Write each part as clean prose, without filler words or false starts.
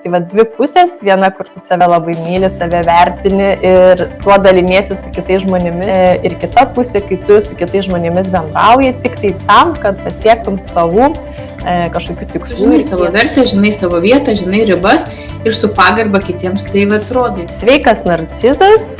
Tai va dvi pusės, viena, kur tu save labai myli, save vertini ir tuo daliniesi su kitais žmonėmis. Ir kita pusė, kai tu su kitais žmonėmis bendrauji, tik tai tam, kad pasiektum savų kažkokių tikslų. Žinai savo vertę, žinai savo vietą, žinai ribas ir su pagarba kitiems tai atrodai. Sveikas narcizas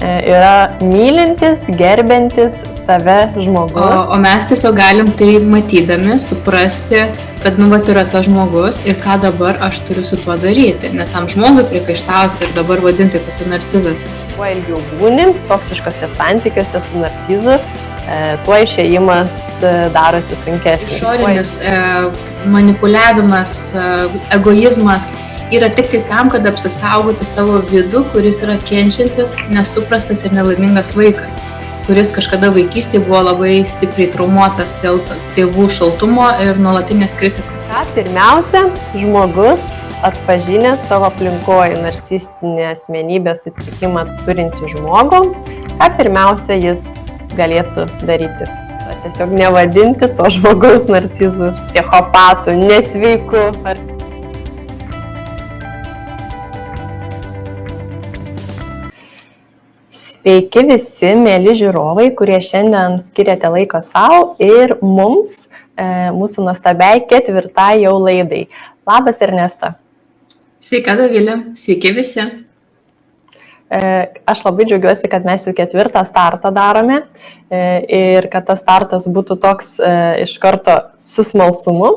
yra mylintis, gerbiantis save žmogus. O mes tiesiog galim tai matydami suprasti, kad yra tas žmogus ir ką dabar aš turiu su tuo daryti. Nes tam žmogui priekaištauti ir dabar vadinti, kad tu narcizas esi. Kuo ilgiau būni toksiškose santykiuose su narcizu, tuo išėjimas darosi sunkesnis. Išorinis manipuliavimas, egoizmas yra tik tai tam, kad apsisaugotų savo vidų, kuris yra kenčiantis, nesuprastas ir nelaimingas vaikas, kuris kažkada vaikystėje buvo labai stipriai traumuotas dėl tėvų šaltumo ir nuolatinės kritikos. Pirmiausia, žmogus atpažinęs savo aplinkoje narcistinę asmenybę sutrikimą turinti žmogų, ką pirmiausia jis galėtų daryti. Tiesiog nevadinti to žmogaus narcizu, psichopatu, nesveiku. Sveiki visi, mėly žiūrovai, kurie šiandien skiriate laiko savo ir mums, mūsų nuostabiai 4. jau laidai. Labas, Ernesta. Sveika, Dovilė. Sveiki visi. Aš labai džiaugiuosi, kad mes jau 4. startą darome ir kad tas startas būtų toks iš karto su smalsumu.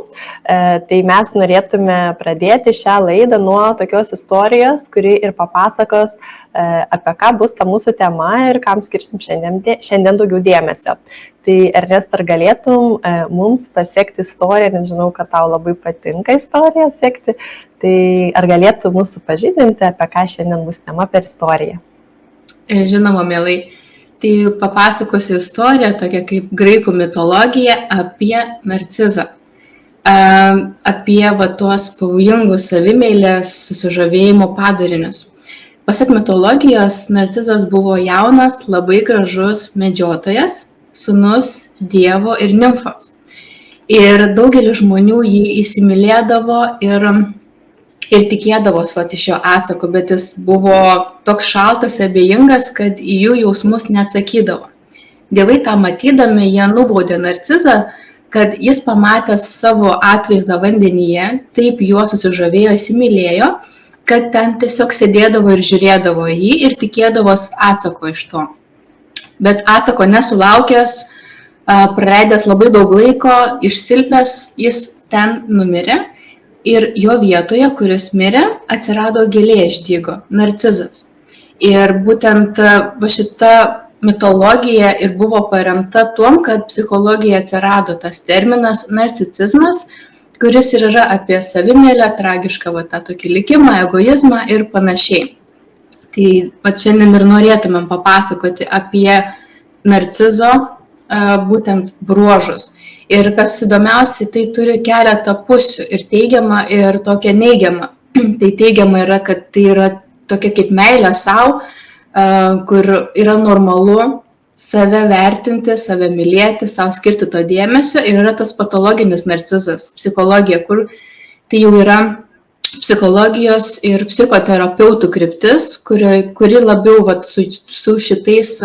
Tai mes norėtume pradėti šią laidą nuo tokios istorijos, kuri ir papasakos, apie ką bus ta mūsų tema ir kam skirsim šiandien daugiau dėmesio. Tai Ernest, ar galėtum mums pasiekti istoriją, nes žinau, kad tau labai patinka istoriją sekti, tai ar galėtum mūsų pažydinti, apie ką šiandien bus tema per istoriją? Žinoma, mielai. Tai papasakosiu istoriją, tokia kaip graikų mitologija apie narcizą. Apie tuos pavojingus savimeilės susižavėjimo padarinius. Pasak mitologijos, narcizas buvo jaunas, labai gražus medžiotojas, sūnus dievo ir nimfos. Ir daugelis žmonių jį įsimylėdavo ir tikėdavos iš jo atsako, bet jis buvo toks šaltas, abejingas, kad į jų jausmus neatsakydavo. Dievai tą matydami, jie nubaudė narcizą, kad jis pamatęs savo atvaizdą vandenyje, taip juo susižavėjo, įsimylėjo, kad ten tiesiog sėdėdavo ir žiūrėdavo jį ir tikėdavos atsako iš to. Bet atsako nesulaukęs, praleidęs labai daug laiko, išsilpęs, jis ten numirė. Ir jo vietoje, kuris mirė, atsirado gėlė iš dygo, narcizas. Ir būtent šita mitologija ir buvo paremta tuom, kad psichologija atsirado tas terminas narcisizmas, kuris ir yra apie savimeilę, tragišką tą tokį likimą, egoizmą ir panašiai. Tai šiandien ir norėtumėm papasakoti apie narcizo būtent bruožus. Ir kas įdomiausia, tai turi keletą pusių ir teigiamą ir tokią neigiamą. Tai teigiama yra, kad tai yra tokia kaip meilė savo, kur yra normalu save vertinti, save mylėti, savo skirti to dėmesio. Ir yra tas patologinis narcizas, psichologija, kur tai jau yra psichologijos ir psichoterapeutų kryptis, kuri labiau su šitais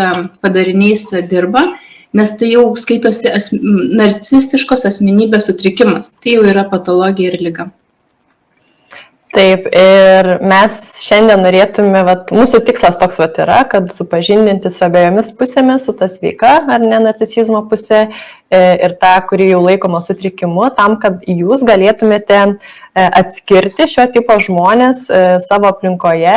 padariniais dirba. Nes tai jau skaitosi narcistiškos asmenybės sutrikimas. Tai jau yra patologija ir liga. Taip, ir mes šiandien norėtume, mūsų tikslas toks yra, kad supažindinti su abiejomis pusėmis, su ta sveika ar ne narcisizmo pusė ir ta, kuri jau laikoma sutrikimu, tam, kad jūs galėtumėte atskirti šio tipo žmonės savo aplinkoje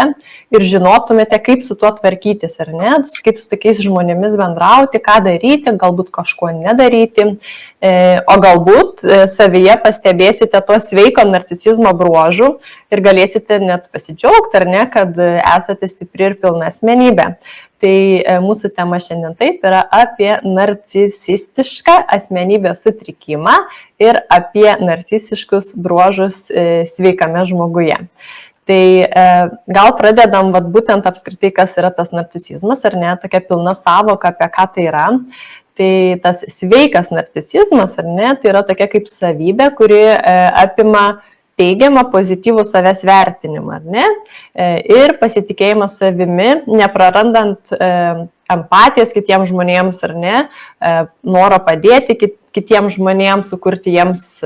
ir žinotumėte, kaip su tuo tvarkytis, ar ne, kaip su tokiais žmonėmis bendrauti, ką daryti, galbūt kažko nedaryti, o galbūt savyje pastebėsite to sveiko narcisizmo bruožų ir galėsite net pasidžiaugti, ar ne, kad esate stipri ir pilna asmenybė. Tai mūsų tema šiandien taip yra apie narcisistišką asmenybės sutrikimą ir apie narcisiškus bruožus sveikame žmoguje. Tai gal pradedam būtent apskritai, kas yra tas narcisizmas, ar ne, tokia pilna savoka, apie ką tai yra. Tai tas sveikas narcisizmas, ar ne, tai yra tokia kaip savybė, kuri apima teigiamą pozityvų savęs vertinimą, ar ne, ir pasitikėjimą savimi, neprarandant empatijos kitiems žmonėms, ar ne, noro padėti kitiems žmonėms, sukurti jiems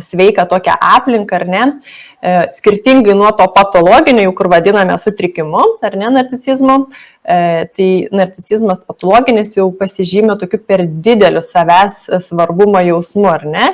sveiką tokią aplinką, ar ne, skirtingai nuo to patologinio, kur vadiname sutrikimu, ar ne, narcisizmu, tai narcisizmas patologinis jau pasižymė tokiu per dideliu savęs svarbumo jausmu, ar ne,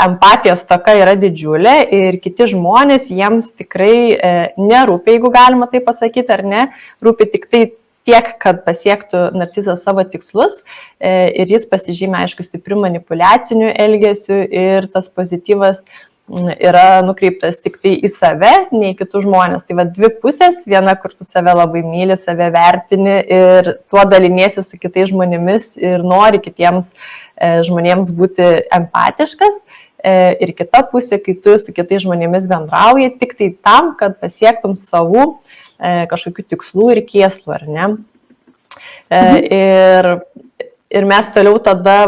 empatijos stoka yra didžiulė ir kiti žmonės jiems tikrai nerūpi, jeigu galima tai pasakyti, ar ne, rūpi tik tai tiek, kad pasiektų narcizas savo tikslus ir jis pasižymė, aišku, stipriu manipuliaciniu elgesiu ir tas pozityvas yra nukreiptas tik tai į save, ne į kitus žmonės. Tai va dvi pusės, viena, kur tu save labai myli, save vertini ir tuo daliniesi su kitais žmonėmis ir nori kitiems žmonėms būti empatiškas. Ir kita pusė, kai tu su kitais žmonėmis bendrauji, tik tai tam, kad pasiektum savų kažkokių tikslų ir kėslų, ar ne? Ir mes toliau tada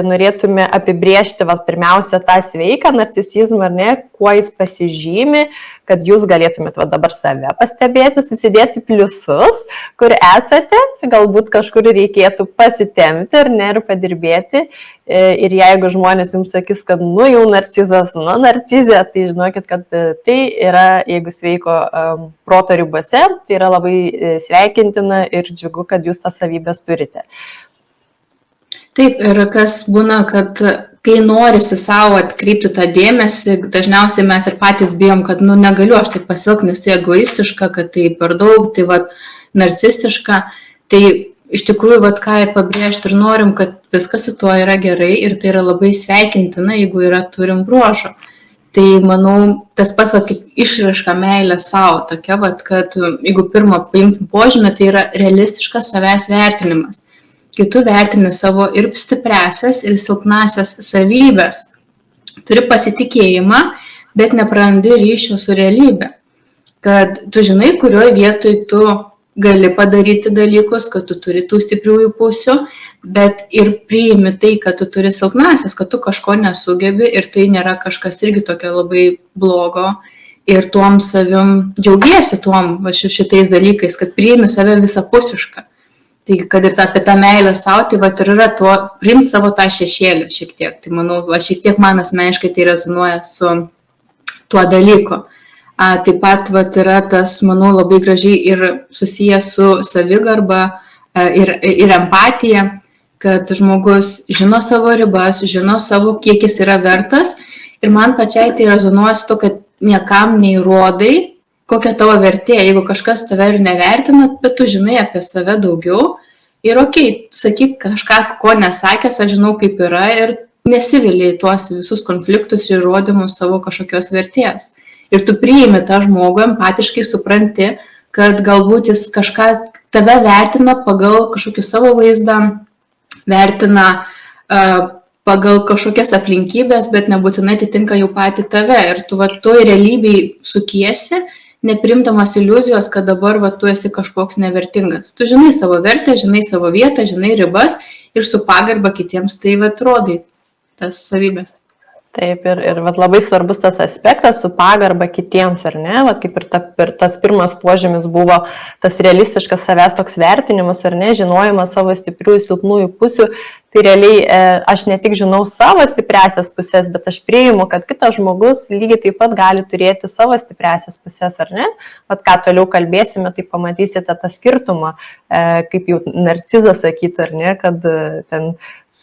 norėtume apibriežti pirmiausia tą sveiką narcisizmą, ar ne, kuo jis pasižymi, kad jūs galėtumėt dabar save pastebėti, susidėti pliusus, kur esate, galbūt kažkur reikėtų pasitempti, ar ne, ir padirbėti. Ir jeigu žmonės jums sakys, kad jau narcizas, narcizė, tai žinokit, kad tai yra, jeigu sveiko proto ribose, tai yra labai sveikintina ir džiugu, kad jūs tas savybės turite. Taip, ir kas būna, kad kai norisi savo atkreipti tą dėmesį, dažniausiai mes ir patys bijom, kad negaliu aš taip pasielgti, nes tai egoistiška, kad tai per daug, tai narcistiška. Tai iš tikrųjų, ką ir pabrėžti ir norim, kad viskas su tuo yra gerai ir tai yra labai sveikintina, jeigu turim bruožą. Tai manau, tas pats kaip išraiška meilė savo, tokia, kad jeigu pirmą paimtum požymį, tai yra realistiškas savęs vertinimas. Kai tu vertini savo ir stipriasias, ir silpnasias savybės, turi pasitikėjimą, bet neprarandi ryšio su realybė. Kad tu žinai, kurioje vietoje tu gali padaryti dalykus, kad tu turi tų stipriųjų pusių, bet ir priimi tai, kad tu turi silpnasias, kad tu kažko nesugebi ir tai nėra kažkas irgi tokio labai blogo. Ir tuom savim džiaugiesi tuom šitais dalykais, kad priimi save visapusišką. Tai kad ir apie tą meilę savo, tai ir yra tuo, priimti savo tą šešėlį šiek tiek. Tai manau, šiek tiek man asmeniškai tai rezonuoja su tuo dalyku. Taip pat yra tas, manau, labai gražiai ir susijęs su savigarba ir empatija, kad žmogus žino savo ribas, žino savo, kiek jis yra vertas. Ir man pačiai tai rezonuoja su to, kad niekam neįrodai, kokia tavo vertė, jeigu kažkas tave ir nevertina, bet tu žinai apie save daugiau ir sakyk kažką, ko nesakęs, aš žinau kaip yra ir nesiviliai tuos visus konfliktus ir įrodymus savo kažkokios vertės. Ir tu priimi tą žmogų, empatiškai supranti, kad galbūt jis kažką tave vertina pagal kažkokį savo vaizdą, vertina pagal kažkokias aplinkybės, bet nebūtinai atitinka jau patį tave. Ir tu toj realybėj sukiesi, neprimdamas iliuzijos, kad dabar tu esi kažkoks nevertingas. Tu žinai savo vertę, žinai savo vietą, žinai ribas ir su pagarba kitiems tai rodai tas savybės. Taip, ir labai svarbus tas aspektas su pagarba kitiems, ar ne? Kaip ir tas pirmas požymis buvo tas realistiškas savęs toks vertinimas, ar ne? Žinojimas savo stipriųjų, silpnųjų pusių. Tai realiai aš ne tik žinau savo stipriasias pusės, bet aš priimu, kad kitas žmogus lygiai taip pat gali turėti savo stipriasias pusės, ar ne? Ką toliau kalbėsime, tai pamatysite tą skirtumą, kaip jau narcizas sakytų, ar ne, kad ten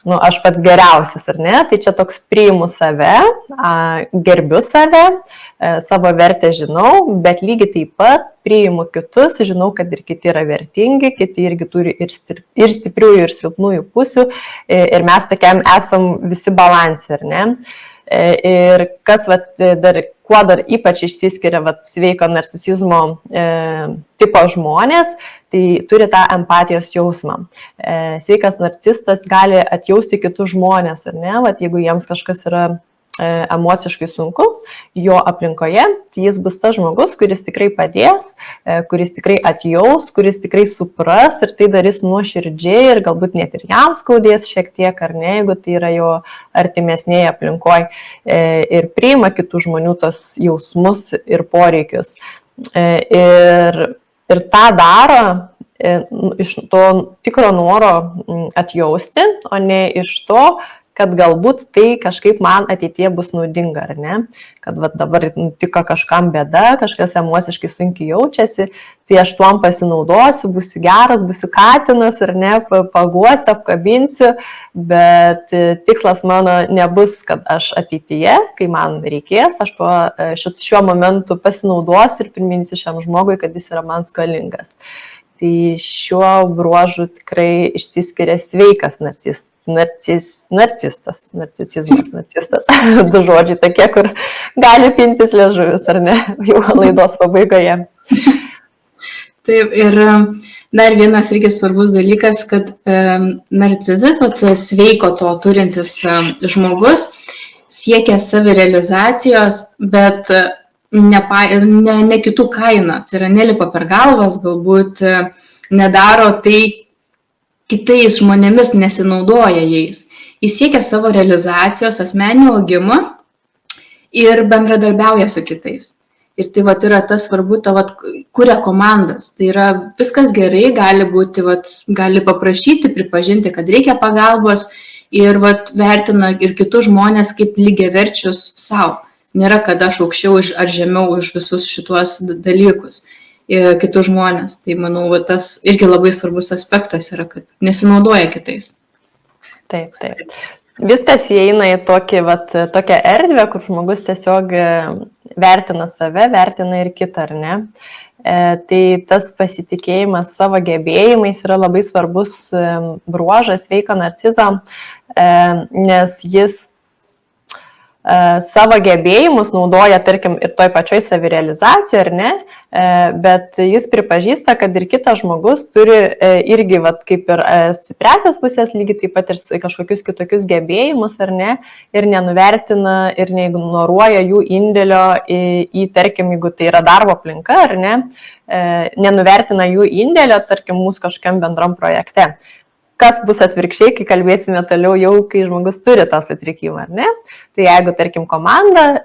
aš pats geriausias, ar ne? Tai čia toks priimu save, gerbiu save, savo vertę žinau, bet lygiai taip pat priimu kitus, žinau, kad ir kiti yra vertingi, kiti irgi turi ir stipriųjų, ir silpnųjų pusių ir mes tokiam esam visi balansai, ar ne? Ir kas kuo dar ypač išsiskiria sveiko narcisizmo tipo žmonės, tai turi tą empatijos jausmą. Sveikas narcistas gali atjausti kitus žmonės, ar ne? Jeigu jiems kažkas yra emociškai sunku jo aplinkoje, tai jis bus tas žmogus, kuris tikrai padės, kuris tikrai atjaus, kuris tikrai supras ir tai darys nuoširdžiai ir galbūt net ir jam skaudės šiek tiek, ar ne, jeigu tai yra jo artimesnėje aplinkoje ir priima kitų žmonių tos jausmus ir poreikius. Ir tą daro iš to tikro noro atjausti, o ne iš to, kad galbūt tai kažkaip man ateityje bus naudinga, ar ne? Kad dabar nutiko kažkam bėda, kažkas emociškai sunkiai jaučiasi, tai aš tuom pasinaudosiu, būsiu geras, būsiu katinas, ar ne, paguosiu, apkabinsiu, bet tikslas mano nebus, kad aš ateityje, kai man reikės, aš šiuo momentu pasinaudosiu ir priminsiu šiam žmogui, kad jis yra man skolingas. Tai šiuo bruožu tikrai išsiskiria sveikas narcistas. Du žodžiai tokie, kur gali pintis liežuvis, ar ne, jau laidos pabaigoje. Taip, ir dar vienas irgi svarbus dalykas, kad narcizas, sveiko to turintis žmogus, siekia savirealizacijos, bet ne kitų kainą, tai yra nelipa per galvas, galbūt nedaro tai kitais žmonėmis, nesinaudoja jais. Jis siekia savo realizacijos, asmeninio augimo ir bendradarbiauja su kitais. Ir tai yra tas svarbu, kuria komandas. Tai yra viskas gerai, gali paprašyti, pripažinti, kad reikia pagalbos ir vertina ir kitus žmonės kaip lygiaverčius savo. Nėra, kad aš aukščiau ar žemiau už visus šituos dalykus kitus žmonės. Tai manau, tas irgi labai svarbus aspektas yra, kad nesinaudoja kitais. Taip. Viskas įeina į tokią erdvę, kur žmogus tiesiog vertina save, vertina ir kitą, ar ne? Tai tas pasitikėjimas savo gebėjimais yra labai svarbus bruožas sveiko narcizo, nes jis savo gebėjimus naudoja, tarkim, ir toj pačioj savirealizacijoje, ar ne, bet jis pripažįsta, kad ir kitas žmogus turi irgi, kaip ir stipriasias pusės, lygiai taip pat ir kažkokius kitokius gebėjimus, ar ne, ir nenuvertina ir neignoruoja jų indėlio į, tarkim, jeigu tai yra darbo aplinka, ar ne, nenuvertina jų indėlio, tarkim, mūsų kažkokiam bendram projekte. Kas bus atvirkščiai, kai kalbėsime toliau jau, kai žmogus turi tą sutrikimą, ar ne? Tai jeigu, tarkim, komanda,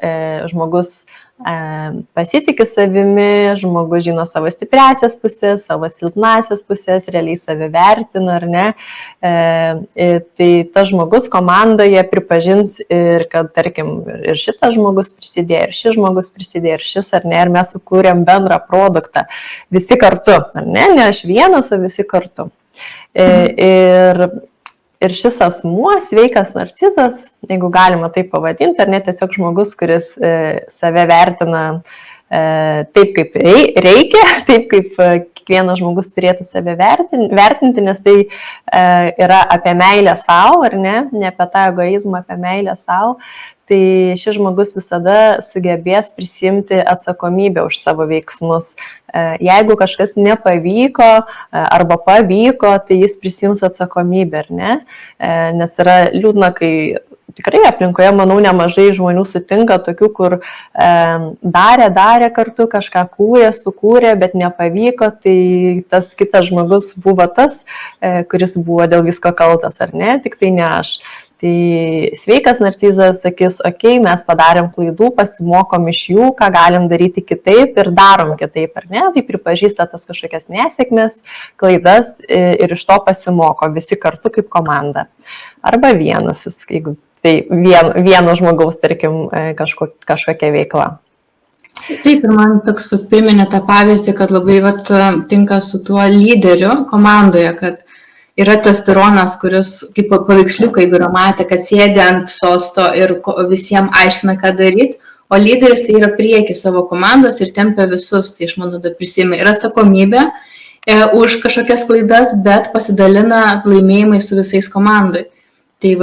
žmogus pasitikė savimi, žmogus žino savo stipriasias pusės, savo silpnasias pusės, realiai save vertina, ar ne? Tai tas žmogus komandoje pripažins ir kad, tarkim, ir šitas žmogus prisidėjo, ir šis žmogus prisidėjo, ir šis, ar ne? Ir mes sukūrėm bendrą produktą visi kartu, ar ne? Ne aš vienas, o visi kartu. Ir šis asmuo, sveikas narcizas, jeigu galima taip pavadinti, ar ne, tiesiog žmogus, kuris save vertina taip, kaip reikia, taip, kaip kiekvienas žmogus turėtų save vertinti, nes tai yra apie meilę savo, ar ne apie tą egoizmą, apie meilę savo. Tai šis žmogus visada sugebės prisimti atsakomybę už savo veiksmus. Jeigu kažkas nepavyko arba pavyko, tai jis prisims atsakomybę, ar ne? Nes yra liūdna, kai tikrai aplinkoje, manau, nemažai žmonių sutinka tokių, kur darė kartu, kažką sukūrė, bet nepavyko, tai tas kitas žmogus buvo tas, kuris buvo dėl visko kaltas, ar ne? Tik tai ne aš. Tai sveikas narcizas sakys, okei, mes padarėm klaidų, pasimokom iš jų, ką galim daryti kitaip ir darom kitaip, ar ne? Tai pripažįsta tas kažkokias nesėkmes, klaidas ir iš to pasimoko visi kartu kaip komanda. Arba vienas, jeigu tai vieno žmogaus, tarkim, kažkokia veikla. Taip, ir man toks priminė tą pavyzdį, kad labai tinka su tuo lyderiu komandoje, kad yra tas tironas, kuris, kaip paveiksliukai, jeigu yra matę, kad sėdi ant sosto ir visiems aiškina, ką daryti, o lyderis tai yra prieki savo komandos ir tempia visus, tai iš mano prisimė ir atsakomybę už kažkokias klaidas, bet pasidalina laimėjimai su visais komandai. Tai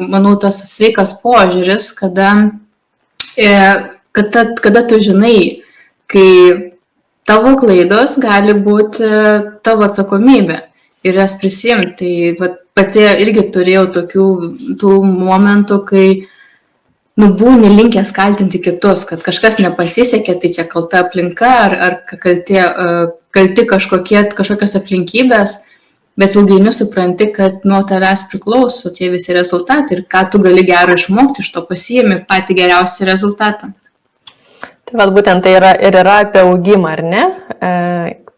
manau, tas sveikas požiūris, kada tu žinai, kai tavo klaidos gali būti tavo atsakomybė. Ir jas prisimti. Tai pati irgi turėjau tų momentų, kai būni linkęs kaltinti kitus, kad kažkas nepasisekė, tai čia kalta aplinka ar kalti kažkokios aplinkybės, bet ilgainiui supranti, kad nuo tavęs priklauso tie visi rezultatai ir ką tu gali gero išmokti, iš to pasiimi patį geriausią rezultatą. Tai vad būtent tai yra apie augimą, ar ne?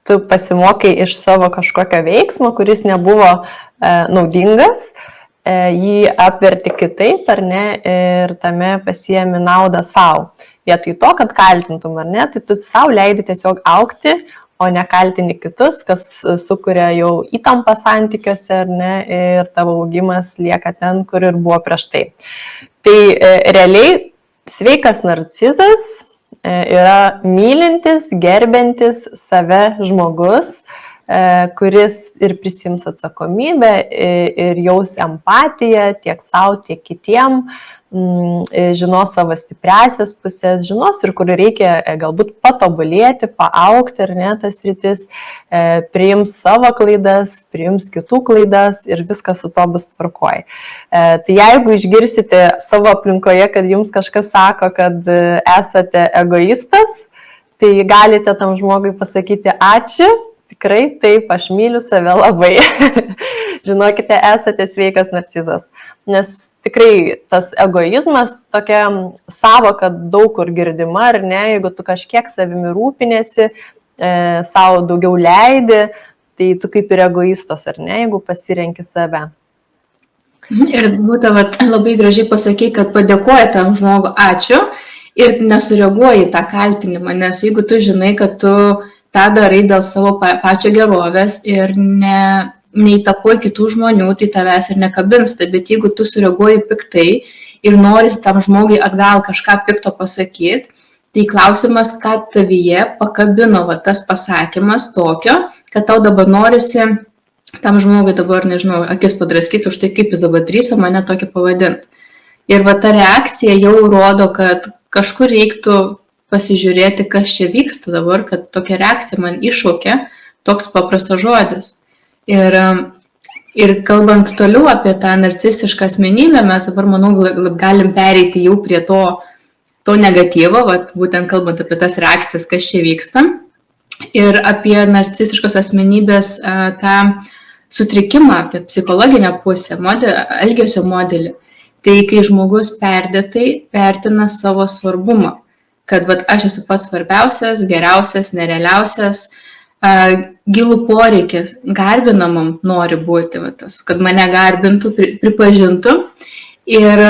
Tu pasimokai iš savo kažkokio veiksmo, kuris nebuvo naudingas, jį apverti kitaip, ar ne, ir tame pasiemi naudą savo. Vietoj to, kad kaltintum, ar ne, tai tu savo leidi tiesiog augti, o ne kaltini kitus, kas sukuria jau įtampą santykiuose, ar ne, ir tavo augimas lieka ten, kur ir buvo prieš tai. Tai realiai sveikas narcizas yra mylintis, gerbiantis save žmogus, kuris ir prisiims atsakomybę ir jaus empatiją tiek savo, tiek kitiem, žinos savo stipriasias pusės, žinos ir kur reikia galbūt patobulėti, paaugti, ar ne, tas sritis, priims savo klaidas, priims kitų klaidas ir viskas su to bus tvarkoj. Tai jeigu išgirsite savo aplinkoje, kad jums kažkas sako, kad esate egoistas, tai galite tam žmogui pasakyti ačiū, tikrai taip, aš myliu save labai. Žinokite, esate sveikas narcizas. Nes tikrai tas egoizmas tokia savoka daug kur girdima, ar ne, jeigu tu kažkiek savimi rūpinėsi, savo daugiau leidi, tai tu kaip ir egoistas, ar ne, jeigu pasirenki save. Ir būtent labai gražiai pasakei, kad padėkoji tam žmogui ačiū ir nesureaguoji tą kaltinimą, nes jeigu tu žinai, kad tu tą darai dėl savo pačio gerovės ir neįtakoji kitų žmonių, tai tavęs ir nekabins. Bet jeigu tu sureaguoji piktai ir norisi tam žmogui atgal kažką pikto pasakyti, tai klausimas, ką tavyje pakabino tas pasakymas tokio, kad tau dabar norisi tam žmogui dabar, nežinau, akis padraskyti už tai, kaip jis dabar drįso mane tokį pavadinti. Ir ta reakcija jau rodo, kad kažkur reiktų pasižiūrėti, kas čia vyksta dabar, kad tokia reakcija man iššaukia toks paprastas žodis. Ir kalbant toliau apie tą narcistišką asmenybę, mes dabar, manau, galim pereiti jau prie to negatyvo, būtent kalbant apie tas reakcijas, kas čia vyksta, ir apie narcistiškos asmenybės tą sutrikimą, apie psichologinę pusę, elgesio modelį. Tai kai žmogus perdėtai vertina savo svarbumą, kad aš esu pats svarbiausias, geriausias, nerealiausias, gilų poreikis, garbinamam nori būti, kad mane garbintų, pripažintų, ir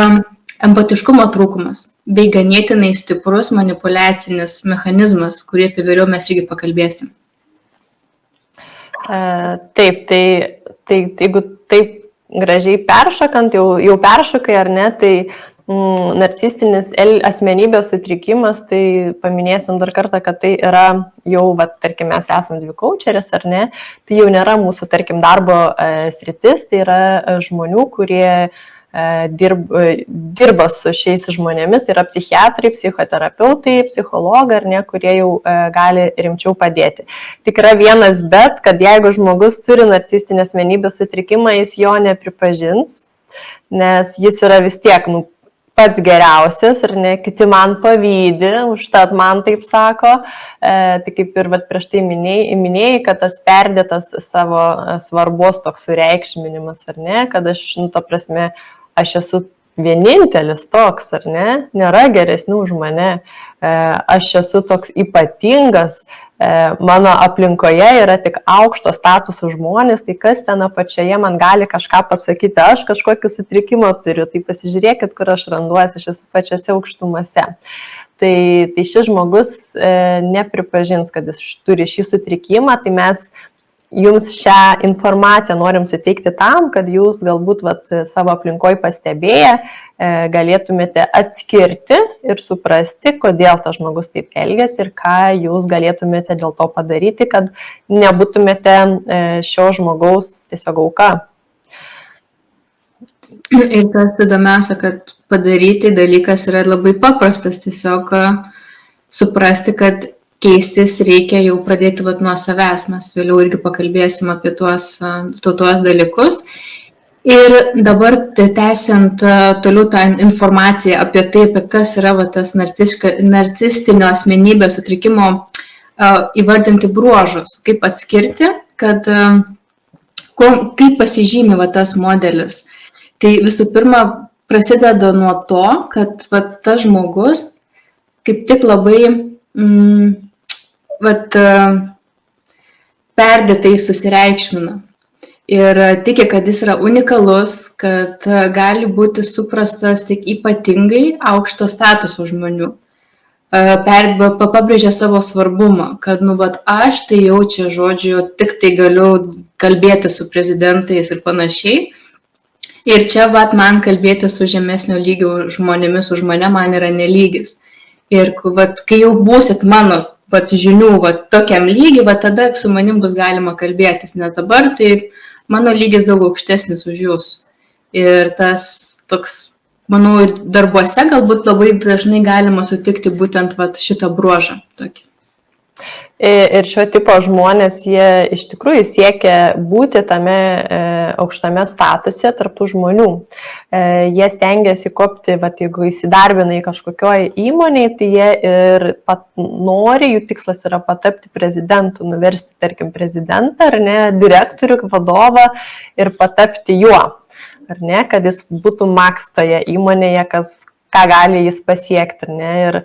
empatiškumo trūkumas, bei ganėtinai stiprus manipuliacinis mechanizmas, kurį apie vėliau mes irgi pakalbėsim. Taip, tai jeigu taip gražiai peršakant, jau peršakai ar ne, tai narcistinis asmenybės sutrikimas, tai paminėsim dar kartą, kad tai yra jau, tarkim, mes esam dvi kaučerės, ar ne, tai jau nėra mūsų, tarkim, darbo sritis, tai yra žmonių, kurie dirba su šiais žmonėmis, tai yra psichiatrai, psichoterapeutai, psichologai, ar ne, kurie jau gali rimčiau padėti. Tik yra vienas bet, kad jeigu žmogus turi narcistinę asmenybės sutrikimą, jis jo nepripažins, nes jis yra vis tiek, pats geriausias, ar ne, kiti man pavydi, užtat man taip sako, tai kaip ir prieš tai minėjai, kad tas perdėtas savo svarbos toks sureikšminimas, ar ne, kad aš, ta prasme, aš esu vienintelis toks, ar ne, nėra geresnių už mane, aš esu toks ypatingas, mano aplinkoje yra tik aukšto statuso žmonės, tai kas ten apačioje man gali kažką pasakyti, aš kažkokį sutrikimą turiu, tai pasižiūrėkit, kur aš randuosi, aš esu pačiose aukštumose. Tai šis žmogus nepripažins, kad jis turi šį sutrikimą, tai mes jums šią informaciją norim suteikti tam, kad jūs galbūt savo aplinkoj pastebėję galėtumėte atskirti ir suprasti, kodėl tas žmogus taip elgiasi ir ką jūs galėtumėte dėl to padaryti, kad nebūtumėte šio žmogaus tiesiog auka. Ir kas įdomiausia, kad padaryti dalykas yra labai paprastas, tiesiog suprasti, kad keistis reikia jau pradėti nuo savęs, mes vėliau irgi pakalbėsim apie tuos dalykus. Ir dabar tęsiant toliau tą informaciją apie tai, apie kas yra tas narcistinio asmenybės sutrikimo įvardinti bruožus, kaip atskirti, kad kaip pasižymi tas modelis. Tai visų pirma, prasideda nuo to, kad tas žmogus kaip tik labai perdėtai susireikšmina. Ir tiki, kad jis yra unikalus, kad gali būti suprastas tik ypatingai aukšto statuso žmonių. Pabrėžia savo svarbumą, kad aš tai jaučia, žodžiu, tik tai galiu kalbėti su prezidentais ir panašiai. Ir čia man kalbėti su žemesnio lygio žmonėmis už mane man yra nelygis. Ir kai jau būsit mano žinių tokiam lygiai, tada su manim bus galima kalbėtis, nes dabar tai mano lygis daug aukštesnis už jūs. Ir tas toks, manau, ir darbuose galbūt labai dažnai galima sutikti būtent šitą bruožą tokį. Ir šio tipo žmonės, jie iš tikrųjų siekia būti tame aukštame statuse tarptų žmonių. Jie stengiasi kopti, jeigu įsidarbina į kažkokioj įmonėje, tai jie ir nori, jų tikslas yra patapti prezidentu, nuversti, tarkim, prezidentą, ar ne, direktorių, vadovą ir patapti juo, ar ne, kad jis būtų maks toje įmonėje, ką gali jis pasiekti, ar ne,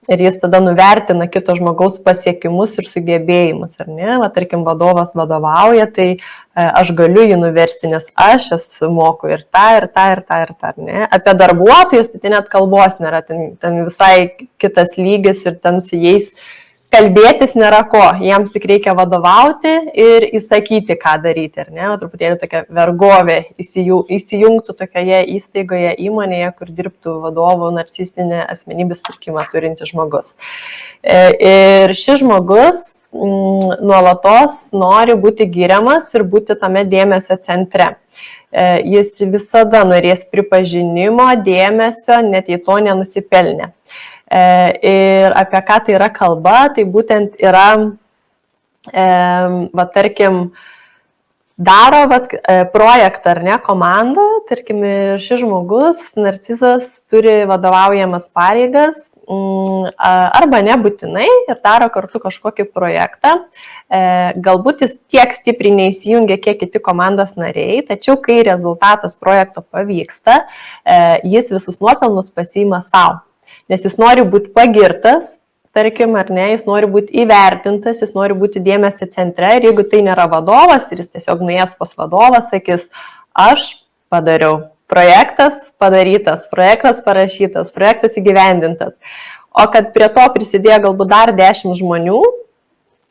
ir jis tada nuvertina kito žmogaus pasiekimus ir sugebėjimus, ar ne? Tarkim, vadovas vadovauja, tai aš galiu jį nuversti, nes aš esu moku ir tą, ar ne? Apie darbuotojus, tai net kalbos nėra, ten visai kitas lygis ir ten su jais kalbėtis nėra ko, jiems tik reikia vadovauti ir įsakyti, ką daryti, ar ne? Truputėlį tokia vergovė įsijungtų tokioje įstaigoje, įmonėje, kur dirbtų vadovų narcistinė asmenybės sutrikimą turintis žmogus. Ir šis žmogus nuolatos nori būti giriamas ir būti tame dėmesio centre. Jis visada norės pripažinimo, dėmesio, net jei to nenusipelnė. Ir apie ką tai yra kalba, tai būtent yra, tarkim, daro projektą ar ne, komandą, tarkim, ir šis žmogus, narcizas, turi vadovaujamas pareigas, arba nebūtinai ir daro kartu kažkokį projektą. Galbūt jis tiek stipriai neįsijungia, kiek kiti komandos nariai, tačiau kai rezultatas projekto pavyksta, jis visus nuopelnus pasiima savo. Nes jis nori būti pagirtas, tarkim, ar ne, jis nori būti įvertintas, jis nori būti dėmesio centre ir jeigu tai nėra vadovas ir jis tiesiog nuėjęs pas vadovą, sakys, aš padariau, projektas padarytas, projektas parašytas, projektas įgyvendintas, o kad prie to prisidėjo galbūt dar 10 žmonių,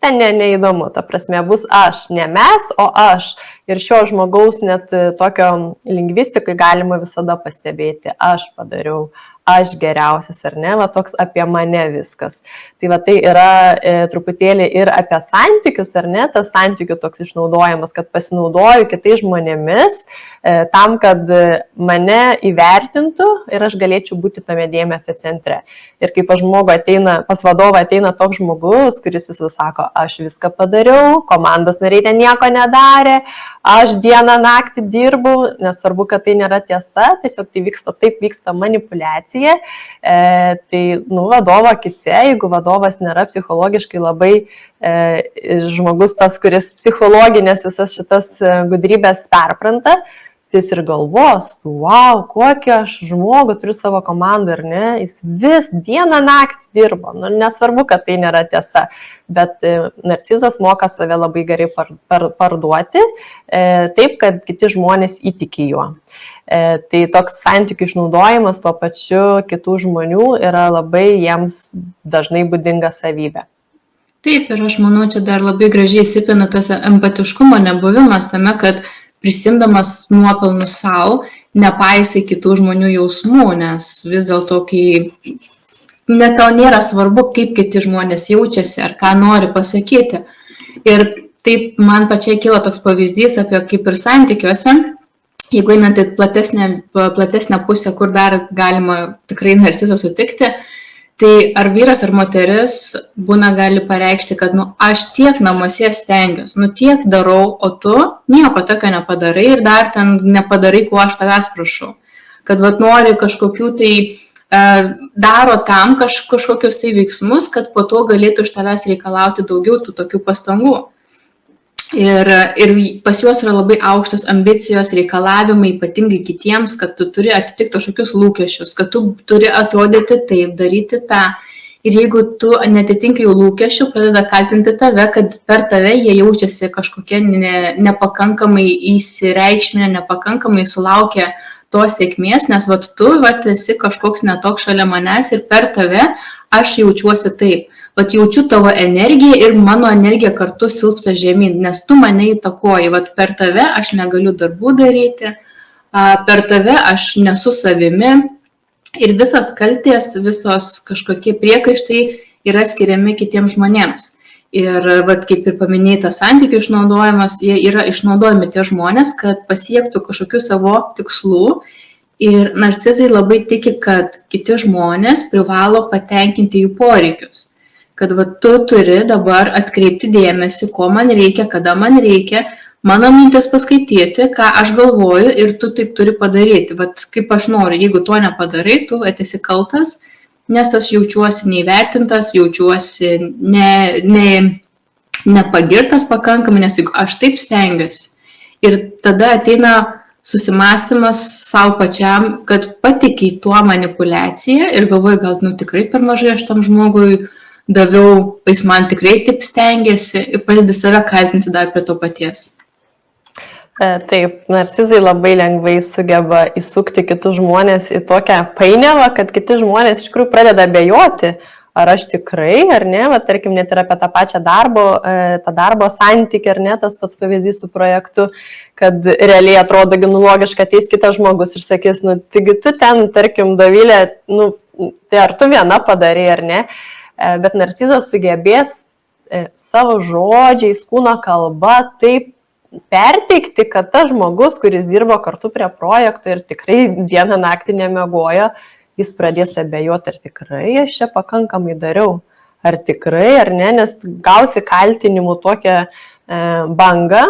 ten neįdomu, ta prasme bus aš, ne mes, o aš. Ir šio žmogaus net tokio lingvistikai galima visada pastebėti, aš padariau, aš geriausias, ar ne, toks apie mane viskas. Tai tai yra truputėlį ir apie santykius, ar ne, tas santykių toks išnaudojimas, kad pasinaudoju kitais žmonėmis tam, kad mane įvertintų ir aš galėčiau būti tame dėmesio centre. Ir kai pas vadovą ateina toks žmogus, kuris visą sako, aš viską padariau, komandos nariai ten nieko nedarė, aš dieną naktį dirbau, nesvarbu, kad tai nėra tiesa, tiesiog taip vyksta manipuliacija. Tai vadovo akise, jeigu vadovas nėra psichologiškai labai žmogus tas, kuris psichologinės visas šitas gudrybės perpranta, tai jis ir galvos, wow, kokį aš žmogų turiu savo komandą, ar ne, jis vis dieną naktį dirbo, nesvarbu, kad tai nėra tiesa, bet narcizas moka save labai gerai parduoti, taip, kad kiti žmonės įtiki juo. Tai toks santykių išnaudojimas tuo pačiu kitų žmonių yra labai jiems dažnai būdinga savybė. Taip, ir aš manau, čia dar labai gražiai įsipina tas empatiškumo nebuvimas tame, kad prisimdamas nuopelnus savo, nepaisai kitų žmonių jausmų, nes vis dėlto, kai net tau nėra svarbu, kaip kiti žmonės jaučiasi ar ką nori pasakyti. Ir taip man pačiai kilo toks pavyzdys apie kaip ir santykiuose, jeigu einant į platesnę pusę, kur dar galima tikrai narcizą sutikti, Tai ar vyras ar moteris būna gali pareikšti, kad aš tiek namuose stengiuosi, tiek darau, o tu nieko tokio nepadarai ir dar ten nepadarai, ko aš tavęs prašau. Kad nori kažkokių tai daro tam kažkokius tai veiksmus, kad po to galėtų iš tavęs reikalauti daugiau tų tokių pastangų. Ir pas juos yra labai aukštos ambicijos, reikalavimai, ypatingai kitiems, kad tu turi atitikti kažkokius lūkesčius, kad tu turi atrodyti taip, daryti tą. Ir jeigu tu netitinki jų lūkesčių, pradeda kaltinti tave, kad per tave jie jaučiasi kažkokie nepakankamai įsireikšminę, nepakankamai sulaukia tos sėkmės, nes tu esi kažkoks netoks šalia manęs ir per tave aš jaučiuosi taip. Jaučiu tavo energiją ir mano energija kartu silpsta žemyn, nes tu mane įtakoji. Per tave aš negaliu darbų daryti, per tave aš nesu savimi ir visas kaltės, visos kažkokie priekaištai yra skiriami kitiems žmonėms. Ir kaip ir paminėtas santykių išnaudojimas, jie yra išnaudojami tie žmonės, kad pasiektų kažkokių savo tikslų. Ir narcizai labai tiki, kad kiti žmonės privalo patenkinti jų poreikius. Kad tu turi dabar atkreipti dėmesį, ko man reikia, kada man reikia, mano mintis paskaityti, ką aš galvoju ir tu taip turi padaryti. Kaip aš noriu, jeigu to nepadarai, tu esi kaltas, nes aš jaučiuosi neįvertintas, jaučiuosi nepagirtas pakankamai, nes aš taip stengiuosi. Ir tada ateina susimąstymas savo pačiam, kad patikiai tuo manipuliaciją ir galvoju, gal tikrai per mažai aš tam žmogui daviau, jis man tikrai taip stengiasi ir pradedi save kaltinti dar prie to paties. Taip, narcizai labai lengvai sugeba įsukti kitus žmonės į tokią painiavą, kad kiti žmonės iš tikrųjų pradeda abejoti, ar aš tikrai, ar ne, tarkim, net ir apie tą pačią darbo santykį, ar ne, tas pats pavyzdys su projektu, kad realiai atrodo logiška, ateis kitas žmogus ir sakys, taigi tu ten, tarkim, Dovilė, tai ar tu viena padarai, ar ne? Bet narcizas sugebės savo žodžiais, kūno kalba taip perteikti, kad tas žmogus, kuris dirbo kartu prie projekto ir tikrai dieną naktį nemiegojo, jis pradės abejoti, ar tikrai aš čia pakankamai dariau, ar tikrai, ar ne, nes gausi kaltinimų tokią bangą,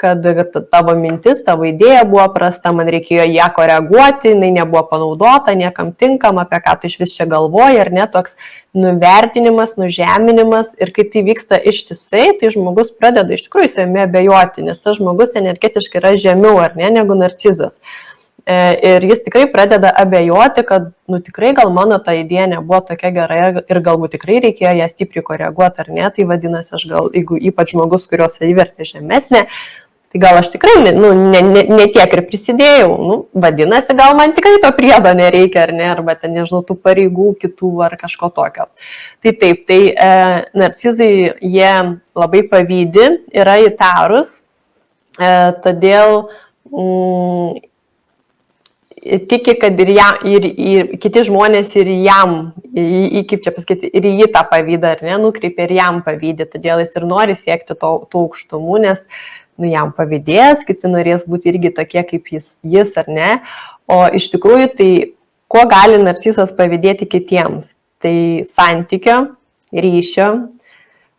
kad tavo mintis, tavo idėja buvo prasta, man reikėjo ją koreguoti, jinai nebuvo panaudota, niekam tinkama, apie ką tu iš vis čia galvoji, ar ne, toks nuvertinimas, nužeminimas ir kai tai vyksta ištisai, tai žmogus pradeda iš tikrųjų savimi abejoti, nes tas žmogus energetiškai yra žemiau, ar ne, negu narcizas. Ir jis tikrai pradeda abejoti, kad, tikrai gal mano ta idėja nebuvo tokia gera ir galbūt tikrai reikėjo ją stipriai koreguoti, ar ne, tai vadinasi, aš gal, jeigu ypač žmogus, kurio savivertė žemesnė, tai gal aš tikrai ne tiek ir prisidėjau, vadinasi, gal man tikrai to priedo nereikia, ar ne, arba ten, nežinau, tų pareigų kitų ar kažko tokio. Tai taip, narcizai, jie labai pavydi, yra įtarus, todėl tiki, kad ir kiti žmonės ir jam, kaip čia pasakyti, ir jį tą pavydą, ar ne, nukreipia ir jam pavydė, todėl jis ir nori siekti tų aukštumų, nes jam pavydės, kiti norės būti irgi tokie kaip jis ar ne, o iš tikrųjų tai ko gali narcizas pavydėti kitiems, tai santykio, ryšio,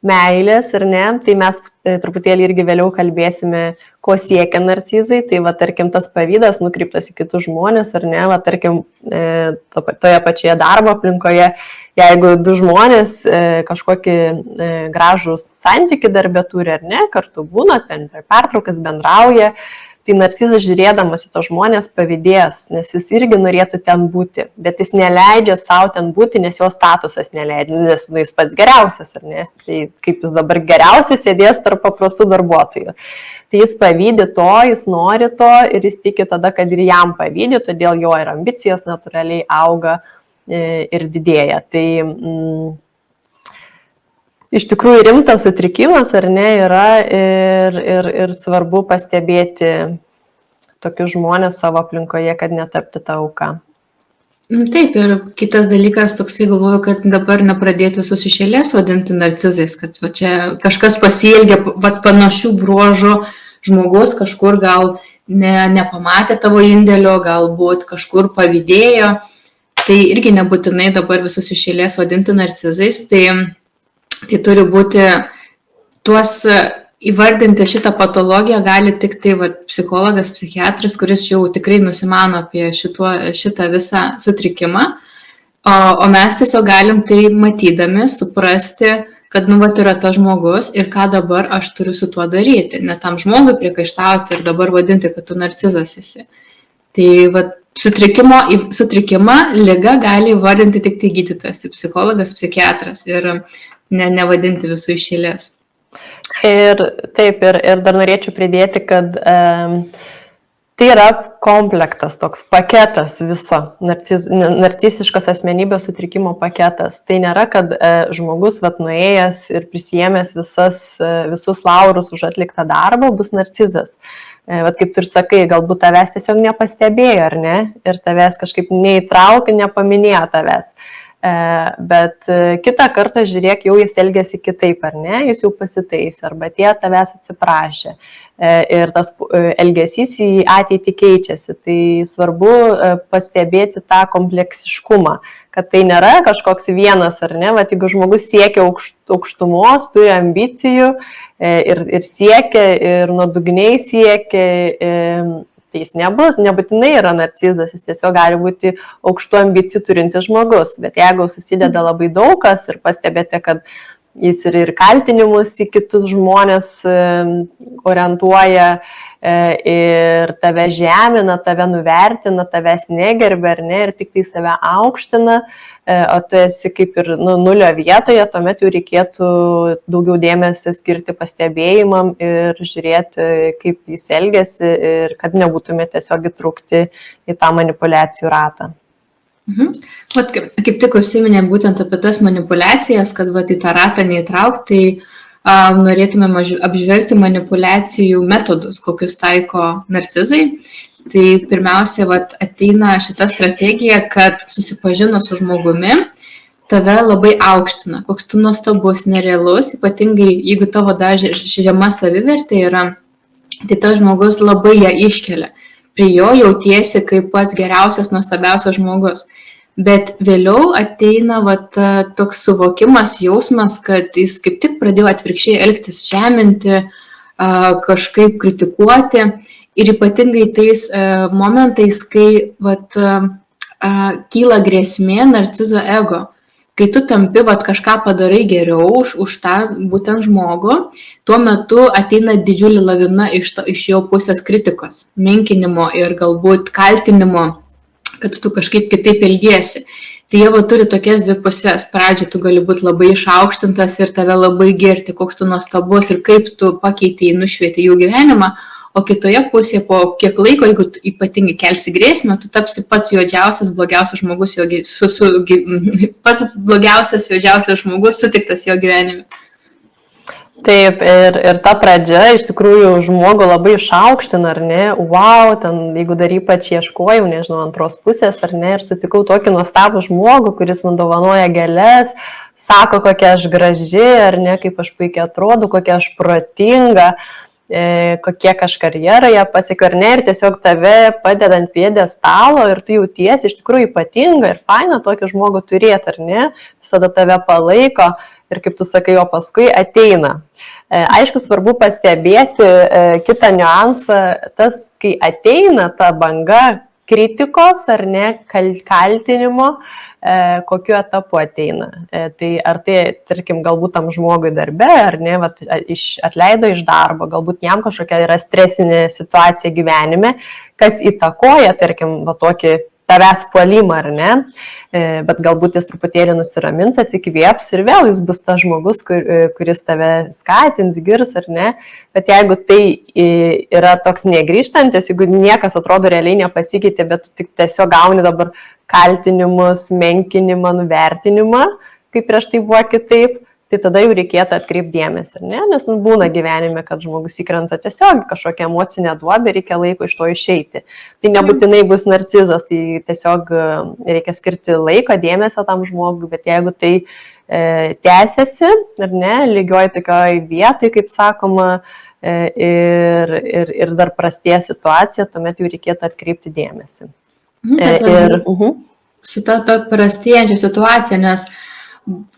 meilės ir ne, tai mes truputėlį irgi vėliau kalbėsime, ko siekia narcizai, tai tarkim tas pavydas nukreiptas į kitus žmonės ar ne, tarkim toje pačioje darbo aplinkoje, jeigu du žmonės kažkokį gražų santykį darbę turi ar ne, kartu būna, ten per pertraukas bendrauja, tai narcizas žiūrėdamas į tos žmonės pavydės, nes jis irgi norėtų ten būti, bet jis neleidžia savo ten būti, nes jo statusas neleidžia, nes jis pats geriausias, ar ne? Tai kaip jis dabar geriausias sėdės tarp paprastų darbuotojų. Tai jis pavydi to, jis nori to ir jis tiki tada, kad ir jam pavydi, todėl jo ir ambicijos natūraliai auga ir didėja. Tai iš tikrųjų rimtas sutrikimas, ar ne, yra ir svarbu pastebėti tokius žmonės savo aplinkoje, kad netapti tą auką. Taip, ir kitas dalykas, toksai galvoju, kad dabar nepradėtų susišėlės vadinti narcizais, kad čia kažkas pasielgia panašių bruožų žmogus, kažkur gal nepamatė tavo indėlio, galbūt kažkur pavydėjo. Tai irgi nebūtinai dabar visus iš eilės vadinti narcizais, tai turi būti tuos įvardinti šitą patologiją gali tik tai psichologas, psichiatras, kuris jau tikrai nusimano apie šitą visą sutrikimą, o mes tiesiog galim tai matydami suprasti, kad yra tas žmogus ir ką dabar aš turiu su tuo daryti, ne tam žmogui priekaištauti ir dabar vadinti, kad tu narcizas esi. Tai sutrikimą, ligą gali įvardinti tik tai gydytojas, tai psichologas, psichiatras ir nevadinti visų iš eilės. Ir taip, ir dar norėčiau pridėti, kad tai yra komplektas, toks paketas viso, narcistiškas asmenybės sutrikimo paketas. Tai nėra, kad žmogus nuėjęs ir prisėmęs visus laurus už atliktą darbą bus narcizas. Kaip tu ir sakai, galbūt tavęs tiesiog nepastebėjo, ar ne? Ir tavęs kažkaip neįtraukė, nepaminėjo tavęs. Bet kitą kartą žiūrėk, jau jis elgėsi kitaip, ar ne? Jis jau pasitaisė, arba tie tavęs atsiprašė. Ir tas elgesys į ateitį keičiasi. Tai svarbu pastebėti tą kompleksiškumą, kad tai nėra kažkoks vienas, ar ne? Jeigu žmogus siekia aukštumos, turi ambicijų ir siekia, ir nuodugniai siekia, tai jis nebūtinai yra narcizas, jis tiesiog gali būti aukštų ambicijų turintis žmogus. Bet jeigu susideda labai daug kas ir pastebėte, kad jis ir kaltinimus į kitus žmonės orientuoja ir tave žemina, tave nuvertina, tavęs negerbia, ar ne, ir tik tai save aukština, o tu esi kaip ir nulio vietoje, tuomet jau reikėtų daugiau dėmesio skirti pastebėjimam ir žiūrėti, kaip jis elgiasi ir kad nebūtume tiesiog įtraukti į tą manipulacijų ratą. Kaip tik užsiminė būtent apie tas manipulacijas, kad į tą ratą neįtraukti, tai norėtume apžvelgti manipulacijų metodus, kokius taiko narcizai. Tai pirmiausia, ateina šita strategija, kad susipažinus su žmogumi, tave labai aukština, koks tu nuostabus, nerealus, ypatingai jeigu tavo žema savivertė yra, tai tas žmogus labai ją iškelia. Prie jo jautiesi kaip pats geriausias, nuostabiausias žmogus. Bet vėliau ateina toks suvokimas, jausmas, kad jis kaip tik pradėjo atvirkščiai elgtis, žeminti, kažkaip kritikuoti. Ir ypatingai tais momentais, kai kyla grėsmė narcizo ego. Kai tu tampi kažką padarai geriau už tą būtent žmogų, tuo metu ateina didžiulė lavina iš jo pusės kritikos, menkinimo ir galbūt kaltinimo, kad tu kažkaip kitaip elgiesi. Tai jie turi tokias dvi pusės. Pradžiai tu gali būti labai išaukštintas ir tave labai girti, koks tu nuostabus ir kaip tu pakeitei, nušvieti jų gyvenimą. O kitoje pusėje po kiek laiko, jeigu tu ypatingai kelsi grėsmę, tu tapsi pats juodžiausias, blogiausias žmogus, pats blogiausias, juodžiausias žmogus sutiktas jo gyvenime. Taip, ir ta pradžia iš tikrųjų žmogų labai išaukština, ar ne? Wow, ten, jeigu dar ypač ieškojau, nežinau, antros pusės, ar ne, ir sutikau tokį nuostabų žmogų, kuris man dovanoja gėles, sako, kokia aš graži, ar ne, kaip aš puikiai atrodo, kokia aš protinga, kokie aš karjeroje pasiekiu, ar ne, ir tiesiog tave padeda ant pjedestalo ir tu jautiesi iš tikrųjų ypatinga ir faina tokį žmogų turėti, ar ne, visada tave palaiko ir kaip tu sakai, o paskui ateina. Aišku, svarbu pastebėti kitą niuansą, tas, kai ateina ta banga kritikos, ar ne, kaltinimo, kokiu etapu ateina. Tai ar tai, tarkim, galbūt tam žmogui darbe, ar ne, atleido iš darbo, galbūt jam kažkokia yra stresinė situacija gyvenime, kas įtakoja, tarkim, tokį tavęs puolimą, ar ne, bet galbūt jis truputėlį nusiramins, atsikvėps ir vėl jis bus tas žmogus, kuris tave skatins, girs, ar ne, bet jeigu tai yra toks negrįžtantis, jeigu niekas atrodo realiai nepasikeitė, bet tu tik tiesiog gauni dabar kaltinimus, menkinimą, nuvertinimą, kaip prieš tai buvo kitaip, tai tada jau reikėtų atkreipti dėmesį, ar ne? Nes būna gyvenime, kad žmogus įkrenta tiesiog kažkokią emocinę duobę, reikia laiko iš to išeiti. Tai nebūtinai bus narcizas, tai tiesiog reikia skirti laiko, dėmesio tam žmogui, bet jeigu tai tęsiasi, ar ne, lygioj tokioj vietoj, kaip sakoma, ir dar prastėja situacija, tuomet jau reikėtų atkreipti dėmesį. su ta prastėjančia situacija, nes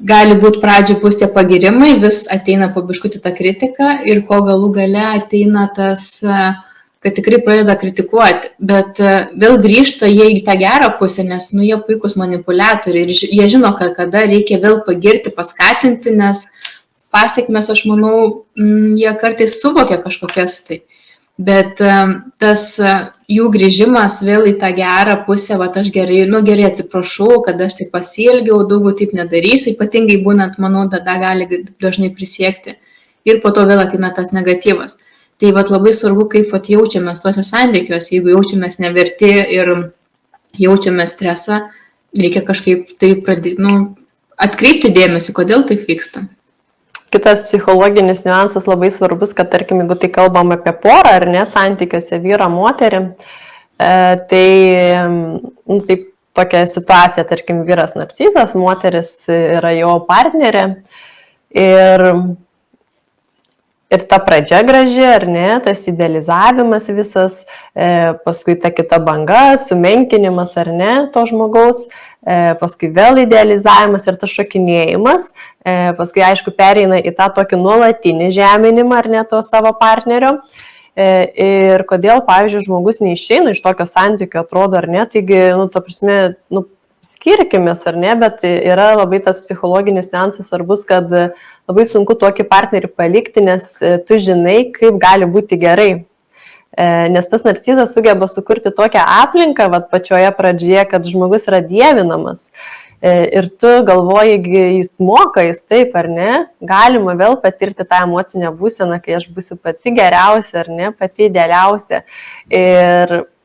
gali būti pradžio bus tie pagirimai, vis ateina po biškutį ta kritika ir ko galų gale ateina tas, kad tikrai pradeda kritikuoti, bet vėl grįžta jie į tą gerą pusę, nes jie puikus manipuliatoriai ir jie žino, kada reikia vėl pagirti, paskatinti, nes pasiekmes, aš manau, jie kartais suvokia kažkokias tai. Bet tas jų grįžimas vėl į tą gerą pusę, va aš gerai atsiprašau, kad aš taip pasielgiau, daugiau taip nedarysiu, ypatingai būnant, manau, tada gali dažnai prisiekti ir po to vėl ateina tas negatyvas. Tai va labai svarbu, kaip jaučiamės tuose santykiuose, jeigu jaučiamės neverti ir jaučiamės stresą, reikia kažkaip tai atkreipti dėmesį, kodėl taip vyksta. Kitas psichologinis niuansas labai svarbus, kad tarkim, jeigu tai kalbam apie porą ar ne santykiuose vyrą moterį, tai tokia situacija, tarkim, vyras narcizas, moteris yra jo partnerė ir ta pradžia graži, ar ne, tas idealizavimas visas, paskui ta kita banga, sumenkinimas, ar ne, to žmogaus, paskui vėl idealizavimas ir tas šokinėjimas, paskui aišku pereina į tą tokį nuolatinį žeminimą, ar ne, to savo partnerio. Ir kodėl, pavyzdžiui, žmogus neišeina iš tokio santykio, atrodo, ar ne, taigi, ta prasme, skirkimės, ar ne, bet yra labai tas psichologinis niuansas svarbus, kad labai sunku tokį partnerį palikti, nes tu žinai, kaip gali būti gerai. Nes tas narcizas sugeba sukurti tokią aplinką, pačioje pradžioje, kad žmogus yra dievinamas. Ir tu galvoji, jis moka, jis taip, ar ne, galima vėl patirti tą emocinę būseną, kai aš būsiu pati geriausia, ar ne, pati idealiausia.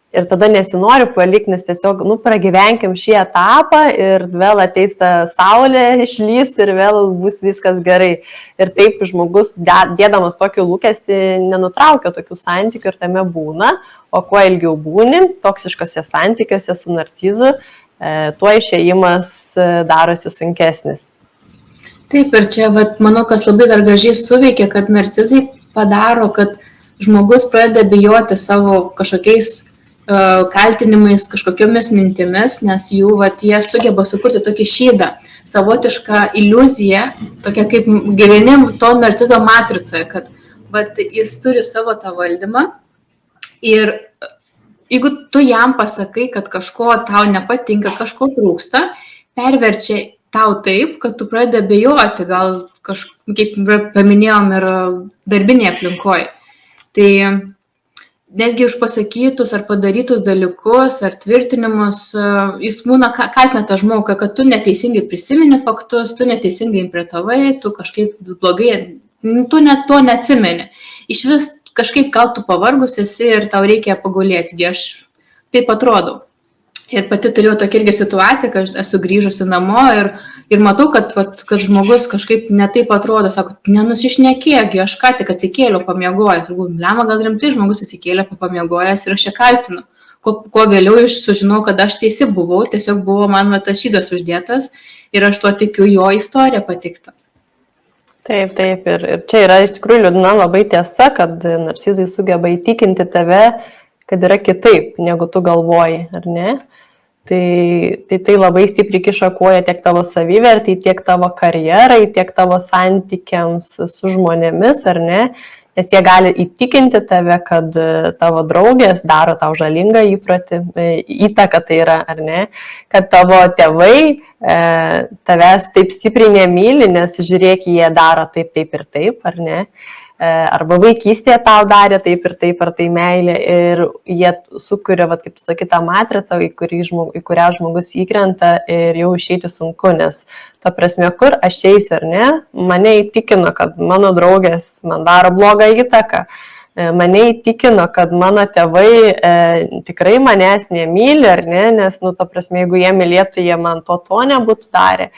Ir tada nesinoriu palikti, nes tiesiog, pragyvenkim šį etapą ir vėl ateis ta saulė, išlys ir vėl bus viskas gerai. Ir taip žmogus, dėdamas tokį lūkestį, nenutraukia tokių santykių ir tame būna, o kuo ilgiau būni toksiškose santykiuose su narcizu, tuo išėjimas darosi sunkesnis. Taip, ir čia, manau, kas labai dar gražiai suveikia, kad narcizai padaro, kad žmogus pradeda bijoti savo kažkokiais kaltinimais, kažkokiomis mintimis, nes jie sugeba sukurti tokį šydą, savotišką iliuziją, tokia kaip gyvenim to narcizo matricoje, kad jis turi savo tą valdymą ir jeigu tu jam pasakai, kad kažko tau nepatinka, kažko trūksta, perverčia tau taip, kad tu pradedi abejoti, gal kaip paminėjom ir darbinėje aplinkoje. Tai netgi už pasakytus ar padarytus dalykus, ar tvirtinimus, jis būna kaltina tą žmogų, kad tu neteisingai prisimeni faktus, tu neteisingai interpretavai, tu kažkaip blogai, tu net to neatsimeni. Iš vis kažkaip gal tu pavargus esi ir tau reikia pagulėti, aš taip atrodau. Ir pati turėjau tokia irgi situaciją, kad esu grįžusi namo ir matau, kad žmogus kažkaip netaip atrodo, sako, nenusišnekėgi, aš ką tik atsikėliau pamiegojęs. Lemma, gal rimtai žmogus atsikėlė pamiegojęs ir aš čia kaltinu. Ko vėliau aš sužinau, kad aš teisi buvau, tiesiog buvo man tas šydas uždėtas ir aš tuo tikiu jo istoriją patikta. Taip, ir čia yra iš tikrųjų liūdna labai tiesa, kad narcizai sugeba įtikinti tave, kad yra kitaip, negu tu galvoji, ar ne? Tai labai stipriai kiša koją tiek tavo savivertį, tiek tavo karjerai, tiek tavo santykiams su žmonėmis, ar ne? Nes jie gali įtikinti tave, kad tavo draugės daro tau žalingą įtaką tai yra, ar ne? Kad tavo tėvai tavęs taip stipriai nemyli, nes žiūrėk, jie daro taip ir taip, ar ne? Arba vaikystėje tau darė taip ir taip, ar tai meilė, ir jie sukuria, kaip tu sakai, tą matricą, į kurią žmogus įkrenta ir jau išeiti sunku, nes ta prasme, kur aš eisiu, ar ne, mane įtikino, kad mano draugės man daro blogą įtaką, mane įtikino, kad mano tėvai tikrai manęs nemyli, ar ne, nes, ta prasme, jeigu jie mylėtų, jie man to nebūtų darę.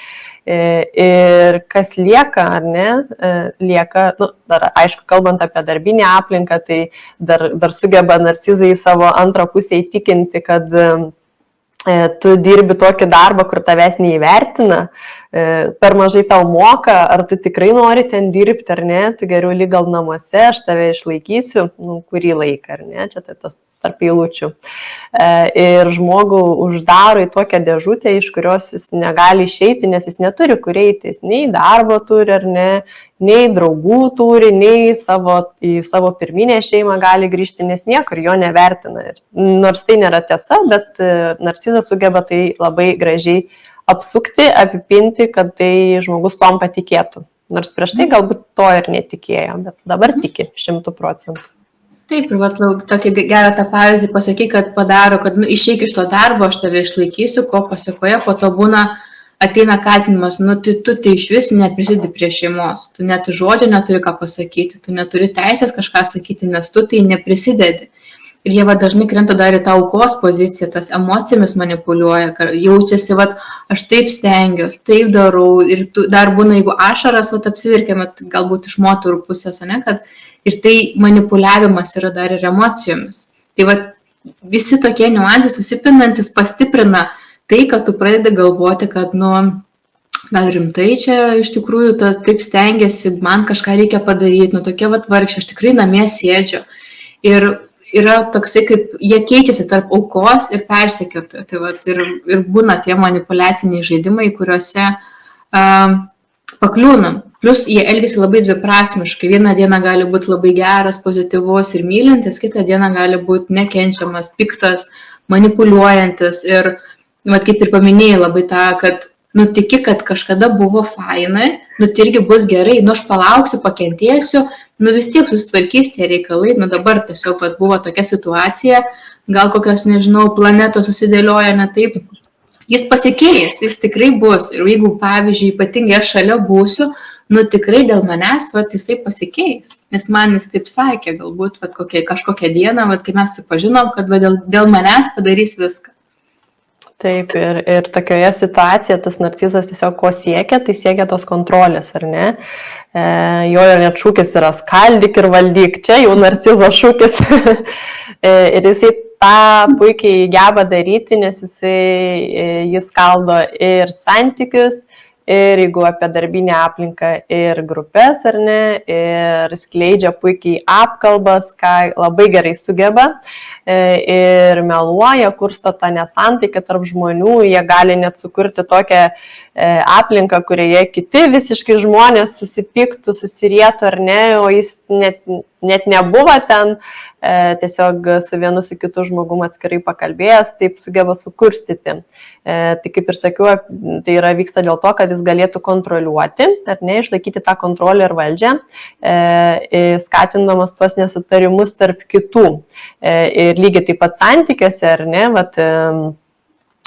Ir kas lieka, ar ne, lieka, dar aišku, kalbant apie darbinę aplinką, tai dar sugeba narcizai savo antrą pusę įtikinti, kad tu dirbi tokį darbą, kur tavęs neįvertina, per mažai tau moka, ar tu tikrai nori ten dirbti ar ne, tu geriau lyg gal namuose, aš tave išlaikysiu, kurį laiką, ar ne, čia tai tas tarp eilučių. Ir žmogų uždaro į tokią dėžutę, iš kurios jis negali išeiti, nes jis neturi kur eiti, jis nei darbo turi ar ne, nei draugų turi, nei į savo pirminę šeimą gali grįžti, nes niekur jo nevertina. Ir nors tai nėra tiesa, bet narcizas sugeba tai labai gražiai apsukti, apipinti, kad tai žmogus tom patikėtų. Nors prieš tai galbūt to ir netikėjo, bet dabar tiki 100%. Taip, ir tokį gerą tą pavyzdį pasakyk, kad padaro, kad išeik iš to darbo, aš tave išlaikysiu, ko pasakoje, po to būna ateina kaltinimas, tu tai iš vis neprisidedi prie šeimos, tu net žodžio neturi ką pasakyti, tu neturi teisės kažką sakyti, nes tu tai neprisidedi. Ir jie dažnai krenta dar į tą aukos poziciją, tas emocijomis manipuliuoja, jaučiasi, aš taip stengiuosi, taip darau, ir dar būna, jeigu ašaras apsivirkėme, galbūt iš moterų pusės, ne, kad ir tai manipuliavimas yra dar ir emocijomis. Tai visi tokie niuansai susipinantis pastiprina tai, kad tu pradedi galvoti, kad, gal rimtai čia iš tikrųjų taip stengiasi, man kažką reikia padaryti, tokia vargšė, aš tikrai namie sėdžiu. Ir yra toksai, kaip jie keičiasi tarp aukos ir persekiotojų. Tai ir būna tie manipuliaciniai žaidimai, kuriuose pakliūnam. Plus jie elgiasi labai dviprasmiškai. Vieną dieną gali būti labai geras, pozityvus ir mylintis, kitą dieną gali būti nekenčiamas, piktas, manipuliuojantis. Ir kaip ir paminėjai labai tą, kad tiki, kad kažkada buvo fainai, tai irgi bus gerai, aš palauksiu, pakentėsiu, vis tiek susitvarkys tie reikalai, dabar tiesiog buvo tokia situacija, gal kokios, nežinau, planetos susidėlioja ne taip, jis pasikeis, jis tikrai bus. Ir jeigu, pavyzdžiui, ypatingai aš šalia būsiu, tikrai dėl manęs, jisai pasikeis. Nes man jis taip sakė, galbūt kažkokią dieną, kai mes supažinom, kad dėl manęs padarys viską. Taip, ir tokioje situacijoje tas narcizas tiesiog ko siekia, tai siekia tos kontrolės, ar ne? Jo net šūkis yra skaldyk ir valdyk, čia jau narcizo šūkis. Ir jisai tą puikiai geba daryti, nes jis skaldo ir santykius, ir jeigu apie darbinę aplinką, ir grupės, ar ne, ir skleidžia puikiai apkalbas, ką labai gerai sugeba, ir meluoja, kursto tą nesantaiką tarp žmonių, jie gali net sukurti tokią aplinką, kurioje kiti visiškai žmonės susipyktų, susirietų ar ne, o jis net nebuvo ten, tiesiog su vienu su kitu žmogum atskirai pakalbėjęs, taip sugeba sukurstyti. Tai kaip ir sakiau, tai vyksta dėl to, kad jis galėtų kontroliuoti, ar ne, išlaikyti tą kontrolę ir valdžią, skatindamas tuos nesutarimus tarp kitų. Ir lygiai taip pat santykiuose, ar ne,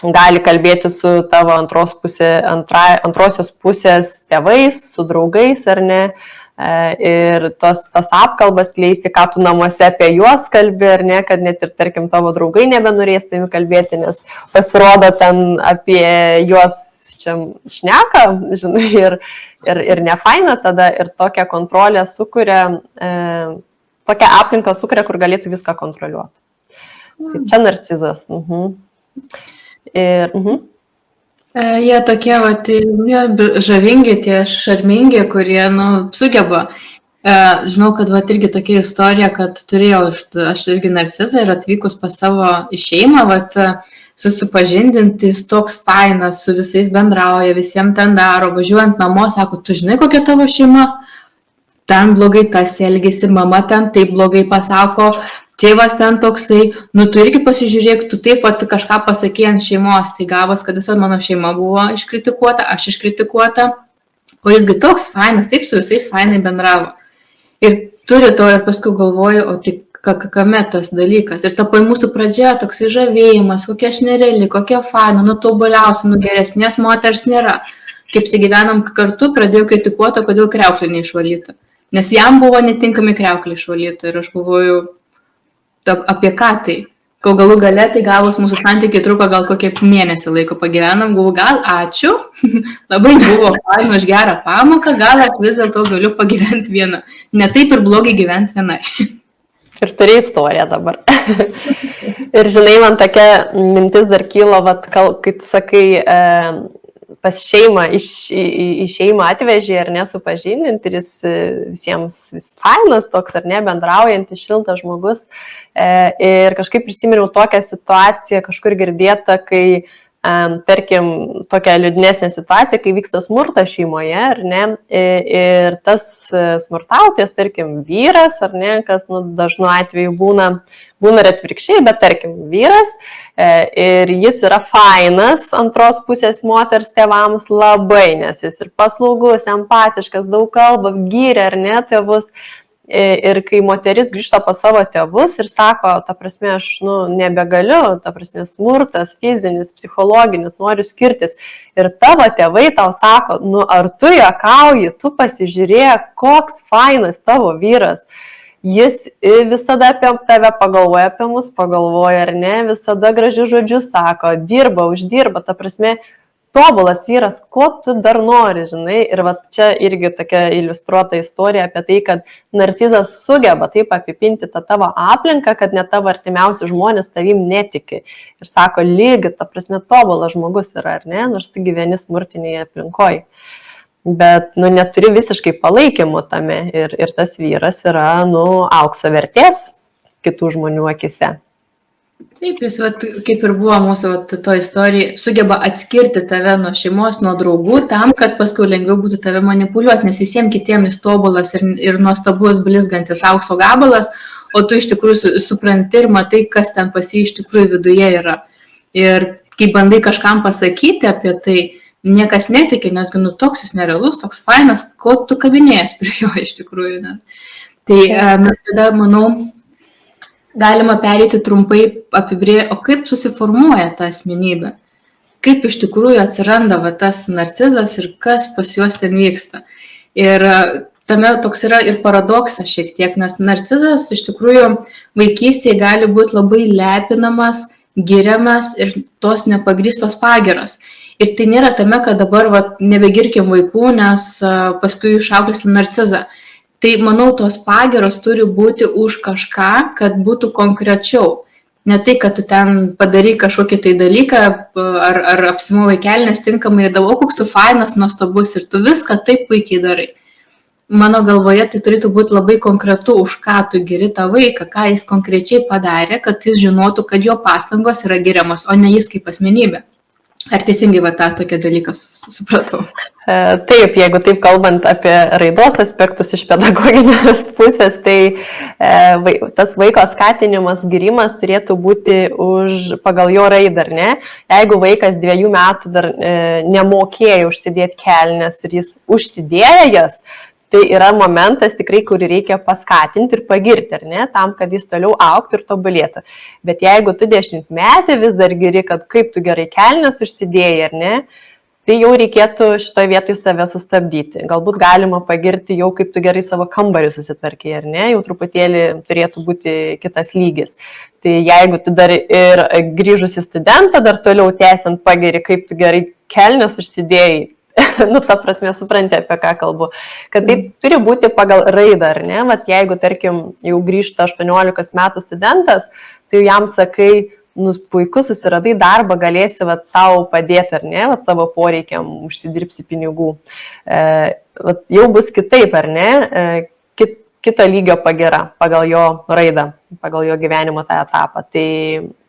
gali kalbėti su tavo antrosios pusės tėvais, su draugais, ar ne, ir tas apkalbas kleisti, ką tu namuose apie juos kalbi, ar ne, kad net ir, tarkim, tavo draugai nebenorės tavimi kalbėti, nes pasirodo ten apie juos čia šneka, žinai, ir nefaina tada, ir tokią kontrolę sukuria, tokią aplinką sukuria, kur galėtų viską kontroliuoti. Tai čia narcizas. Jie tokie, žavingi, tie šarmingi, kurie, sugeba. Žinau, kad irgi tokia istorija, kad turėjau aš irgi narcizą ir atvykus pas savo šeimą, susipažindinti, jis toks fainas, su visais bendrauja, visiems ten daro, važiuojant namo, sako, tu žinai, kokia tavo šeima? Ten blogai tas elgesi, mama ten taip blogai pasako, tėvas ten toksai, tu irgi pasižiūrėk, tu taip kažką pasakė ant šeimos, tai gavos, kad visa mano šeima buvo iškritikuota, aš iškritikuota, o jisgi toks fainas, taip su visais fainai bendravo. Ir turi to ir paskui galvoju, o tai kame tas dalykas. Ir ta mūsų pradžia, toksai žavėjimas, kokia aš nereali, kokia faina, tobuliausia, geresnės moters nėra. Kaip gyvenom kartu, pradėjau kritikuoti, kodėl kriauklė neišvalyta. Nes jam buvo netinkami kriauklė išvalyta ir aš galvoju, apie ką tai. Kol galų gale, tai gavus mūsų santykiai truko gal kokie mėnesį laiko pagyvenom, galvoju, gal ačiū, labai buvo faina, už gerą pamoką, gal aš vis dėlto galiu pagyventi vieną. Ne taip ir blogai gyventi vienai. Ir turi istoriją dabar. Ir žinai, man tokia mintis dar kyla, kai tu sakai, pas šeimą, į šeimą atvežė ar nesupažindinti ir jis visiems fainas toks ar ne, bendraujantis, šiltas žmogus. Ir kažkaip prisiminiau tokią situaciją, kažkur girdėta, kai tarkim, tokia liūdnesnė situacija, kai vyksta smurtas šeimoje, ar ne, ir tas smurtautojas, tarkim, vyras, ar ne, kas dažnu atveju būna ir atvirkščiai, bet tarkim, vyras, ir jis yra fainas antros pusės moters tėvams labai, nes jis ir paslaugus, empatiškas, daug kalba, gyrė, ar ne, tėvus. Ir kai moteris grįžta pas savo tėvus ir sako, ta prasme, aš nebegaliu, ta prasme, smurtas, fizinis, psichologinis, noriu skirtis. Ir tavo tėvai tau sako, ar tu juokauji, tu pasižiūrėk, koks fainas tavo vyras. Jis visada apie tave pagalvoja, apie mus pagalvoja, ar ne, visada gražius žodžius sako, dirba, uždirba, ta prasme, tobulas vyras, ko tu dar nori, žinai, ir va čia irgi tokia iliustruota istorija apie tai, kad narcizas sugeba taip apipinti tą tavo aplinką, kad net tavo artimiausi žmonės tavim netiki. Ir sako, lygi, ta prasme, tobulas žmogus yra, ar ne, nors tu gyveni smurtinėje aplinkoje. Bet, neturi visiškai palaikymo tame ir tas vyras yra, aukso vertės kitų žmonių akise. Taip, jis, kaip ir buvo mūsų to istorija, sugeba atskirti tave nuo šeimos, nuo draugų, tam, kad paskui lengviau būtų tave manipuliuoti, nes visiems kitiems jis tobulas ir nuostabus, blizgantis aukso gabalas, o tu iš tikrųjų supranti ir matai, kas ten pas jį iš tikrųjų viduje yra. Ir kai bandai kažkam pasakyti apie tai, niekas netikė, nes toks jis nerealus, toks fainas, ko tu kabinėjęs prie jo iš tikrųjų. Ne? Tai tada, manau, galima pereiti trumpai o kaip susiformuoja ta asmenybė, kaip iš tikrųjų atsiranda tas narcizas ir kas pas juos ten vyksta. Ir tame toks yra ir paradoksas šiek tiek, nes narcizas iš tikrųjų vaikystėje gali būti labai lepinamas, giriamas ir tos nepagrįstos pagiros. Ir tai nėra tame, kad dabar nebegirkim vaikų, nes paskui išauklėsim narcizą. Tai, manau, tos pagiros turi būti už kažką, kad būtų konkrečiau. Ne tai, kad tu ten padarai kažkokį tai dalyką ar apsimovai kelnes tinkamai ir davau, koks tu fainas, nuostabus ir tu viską taip puikiai darai. Mano galvoje tai turėtų būti labai konkretu, už ką tu giri tą vaiką, ką jis konkrečiai padarė, kad jis žinotų, kad jo pastangos yra giriamos, o ne jis kaip asmenybė. Ar teisingai tą tokį dalyką supratau? Taip, jeigu taip kalbant apie raidos aspektus iš pedagoginės pusės, tai tas vaiko skatinimas, gyrimas turėtų būti pagal jo raidą, ar ne? Jeigu vaikas 2 metų dar nemokėjo užsidėti kelnes ir jis užsidėjo jas, tai yra momentas tikrai, kurį reikia paskatinti ir pagirti, ar ne, tam, kad jis toliau augtų ir tobulėtų. Bet jeigu tu 10 metų vis dar giri, kad kaip tu gerai kelnes užsidėjai, ar ne, tai jau reikėtų šitoje vietoje save sustabdyti. Galbūt galima pagirti jau, kaip tu gerai savo kambarį susitvarkai, ar ne, jau truputėlį turėtų būti kitas lygis. Tai jeigu tu dar ir grįžusi studentą, dar toliau tęsiant pagiri, kaip tu gerai kelnes užsidėjai, ta prasme, supranti, apie ką kalbu. Kad tai turi būti pagal raidą, ar ne? Vat jeigu, tarkim, jau grįžta 18 metų studentas, tai jam sakai, puiku, susiradai darbą, galėsi savo padėti, ar ne? Savo poreikiam užsidirbsi pinigų. Jau bus kitaip, ar ne? Kito lygio pagira pagal jo raidą, pagal jo gyvenimo tą etapą. Tai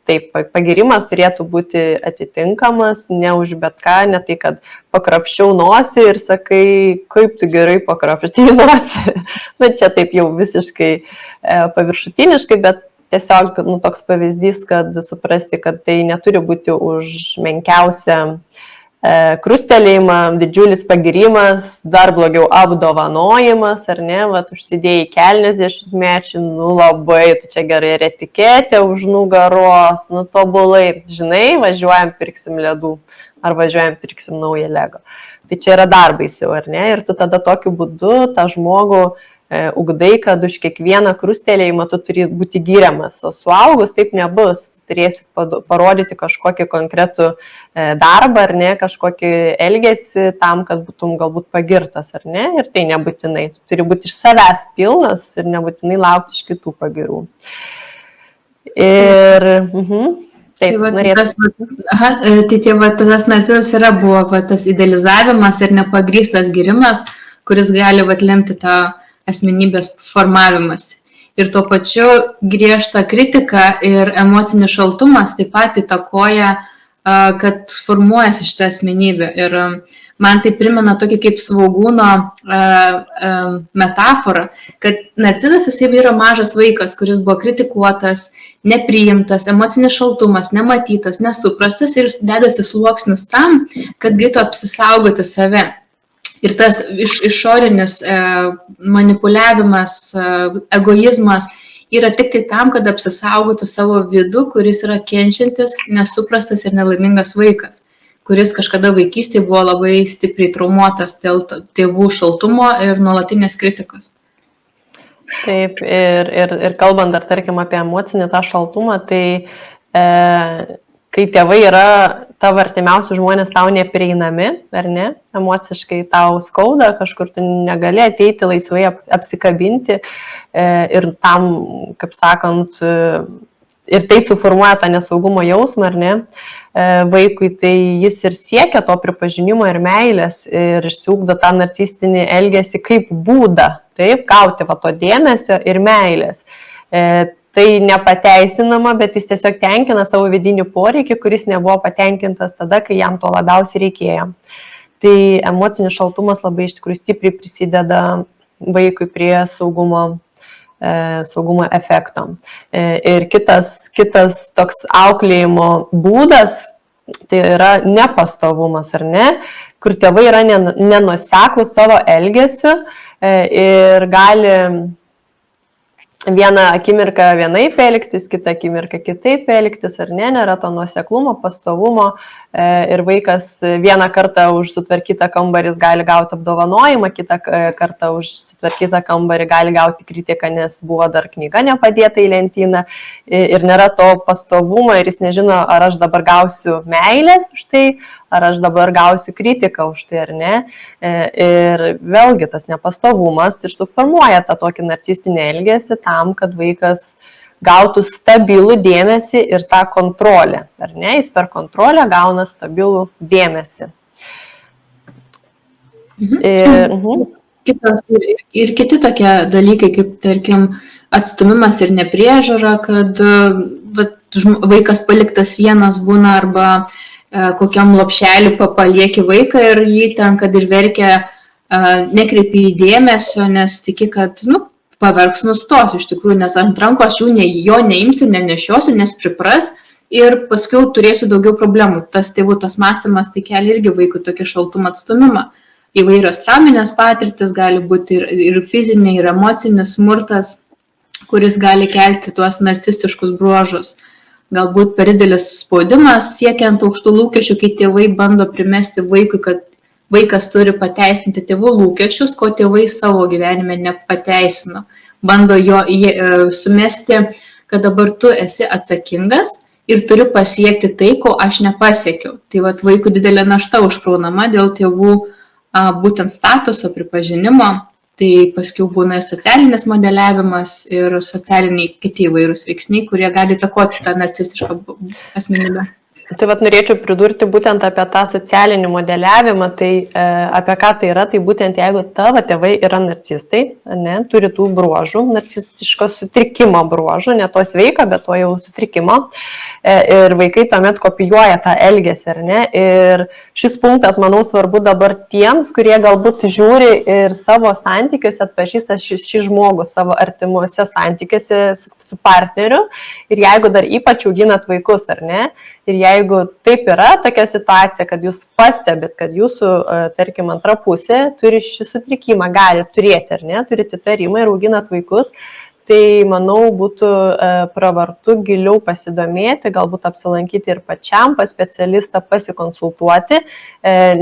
taip, pagirimas turėtų būti atitinkamas, ne už bet ką, ne tai, kad pakrapščiau nosį ir sakai, kaip tu gerai pakrapščiai nosį. Čia taip jau visiškai paviršutiniškai, bet tiesiog toks pavyzdys, kad suprasti, kad tai neturi būti už menkiausią krustelėjimą, didžiulis pagirimas, dar blogiau apdovanojimas, ar ne, užsidėjai kelnes 10-mečių, labai, tu čia gerai ir etiketė už nugaros, tobulai, žinai, važiuojam, pirksim ledų, ar važiuojam, pirksim naują Lego. Tai čia yra dar baisiau, ar ne, ir tu tada tokiu būdu tą žmogų ugdai, kad už kiekvieną krustelėjimą tu turi būti gyriamas, o suaugus taip nebus, turėsi parodyti kažkokį konkretų darbą, ar ne, kažkokį elgesį tam, kad būtum galbūt pagirtas, ar ne, ir tai nebūtinai, tu turi būti iš savęs pilnas ir nebūtinai laukti iš kitų pagirų. Ir... Taip, tas narcizas buvo tas idealizavimas ir nepagrįstas gyrimas, kuris gali lemti tą asmenybės formavimąsi. Ir tuo pačiu griežta kritika ir emocinis šaltumas taip pat įtakoja, kad formuojasi šitą asmenybę. Ir man tai primena tokį kaip svogūno metaforą, kad narcizas jisai yra mažas vaikas, kuris buvo kritikuotas, nepriimtas, emocinis šaltumas, nematytas, nesuprastas ir dedasi sluoksnius tam, kad galėtų apsisaugoti save. Ir tas išorinis manipuliavimas, egoizmas yra tik tai tam, kad apsisaugotų savo vidų, kuris yra kenčiantis, nesuprastas ir nelaimingas vaikas, kuris kažkada vaikystėje buvo labai stipriai traumuotas dėl tėvų šaltumo ir nuolatinės kritikos. Taip, ir kalbant dar, tarkim, apie emocinį tą šaltumą, tai kai tėvai yra tavo artimiausi žmonės tau neprieinami, ar ne, emociškai tau skauda, kažkur tu negali ateiti laisvai apsikabinti ir tam, kaip sakant, ir tai suformuoja tą nesaugumo jausmą, ar ne, vaikui, tai jis ir siekia to pripažinimo ir meilės ir išsiugdo tą narcistinį elgesį kaip būdą, taip, gauti to dėmesio ir meilės. Tai nepateisinama, bet jis tiesiog tenkina savo vidinį poreikį, kuris nebuvo patenkintas tada, kai jam to labiausiai reikėjo. Tai emocinis šaltumas labai iš tikrųjų stipriai prisideda vaikui prie saugumo efekto. Ir kitas toks auklėjimo būdas, tai yra nepastovumas, ar ne, kur tėvai yra nenuoseklūs savo elgesiu ir gali vieną akimirką vienaip elgtis, kitą akimirką kitaip elgtis, ar ne, nėra to nuoseklumo, pastovumo ir vaikas vieną kartą už sutvarkytą kambarį gali gauti apdovanojimą, kitą kartą už sutvarkytą kambarį gali gauti kritiką, nes buvo dar knyga nepadėta į lentyną ir nėra to pastovumo ir jis nežino, ar aš dabar gausiu meilės už tai, ar aš dabar gausiu kritiką už tai, ar ne. Ir vėlgi tas nepastovumas ir suformuoja tą tokį narcistinį elgesį tam, kad vaikas gautų stabilų dėmesį ir tą kontrolę, ar ne, jis per kontrolę gauna stabilų dėmesį. Ir kiti tokie dalykai, kaip, tarkim, atstumimas ir nepriežiūra, kad vaikas paliktas vienas būna arba kokiam lopšelį palieki vaiką ir jį ten, kad ir verkia, nekreipi į dėmesio, nes tiki, kad, paverks nustos iš tikrųjų, nes ant rankos jo neimsiu, nenešiosiu, nes pripras ir paskui turėsiu daugiau problemų. Tas tėvų tas mąstymas tai kelia irgi vaikų tokį šaltumą atstumimą. Įvairios trauminės patirtis gali būti ir fizinė, ir emocinis smurtas, kuris gali kelti tuos narcistiškus bruožus. Galbūt per didelis spaudimas siekiant aukštų lūkesčių, kai tėvai bando primesti vaikui, kad vaikas turi pateisinti tėvų lūkesčius, ko tėvai savo gyvenime nepateisino. Bando jo sumesti, kad dabar tu esi atsakingas ir turi pasiekti tai, ko aš nepasiekiau. Tai vaikų didelė našta užkraunama dėl tėvų būtent statuso pripažinimo. Tai paskui būna ir socialinis modeliavimas ir socialiniai kiti įvairūs veiksniai, kurie gali įtakoti tą narcistišką asmenybę. Tai norėčiau pridurti būtent apie tą socialinį modeliavimą, tai apie ką tai yra, tai būtent jeigu tavo tėvai yra narcistai, ne, turi tų bruožų, narcistiško sutrikimo bruožų, ne to sveika, bet to jau sutrikimo, ir vaikai tuomet kopijuoja tą elgesį, ar ne, ir šis punktas, manau, svarbu dabar tiems, kurie galbūt žiūri ir savo santykiuose atpažįsta šį žmogų savo artimuose santykiuose su partneriu ir jeigu dar ypač auginat vaikus, ar ne, ir jeigu taip yra tokia situacija, kad jūs pastebit, kad jūsų, tarkim, antra pusė turi šį sutrikimą, gali turėti, ar ne, turite įtarimą ir auginat vaikus, tai, manau, būtų pravartu giliau pasidomėti, galbūt apsilankyti ir pačiam pas specialistą pasikonsultuoti,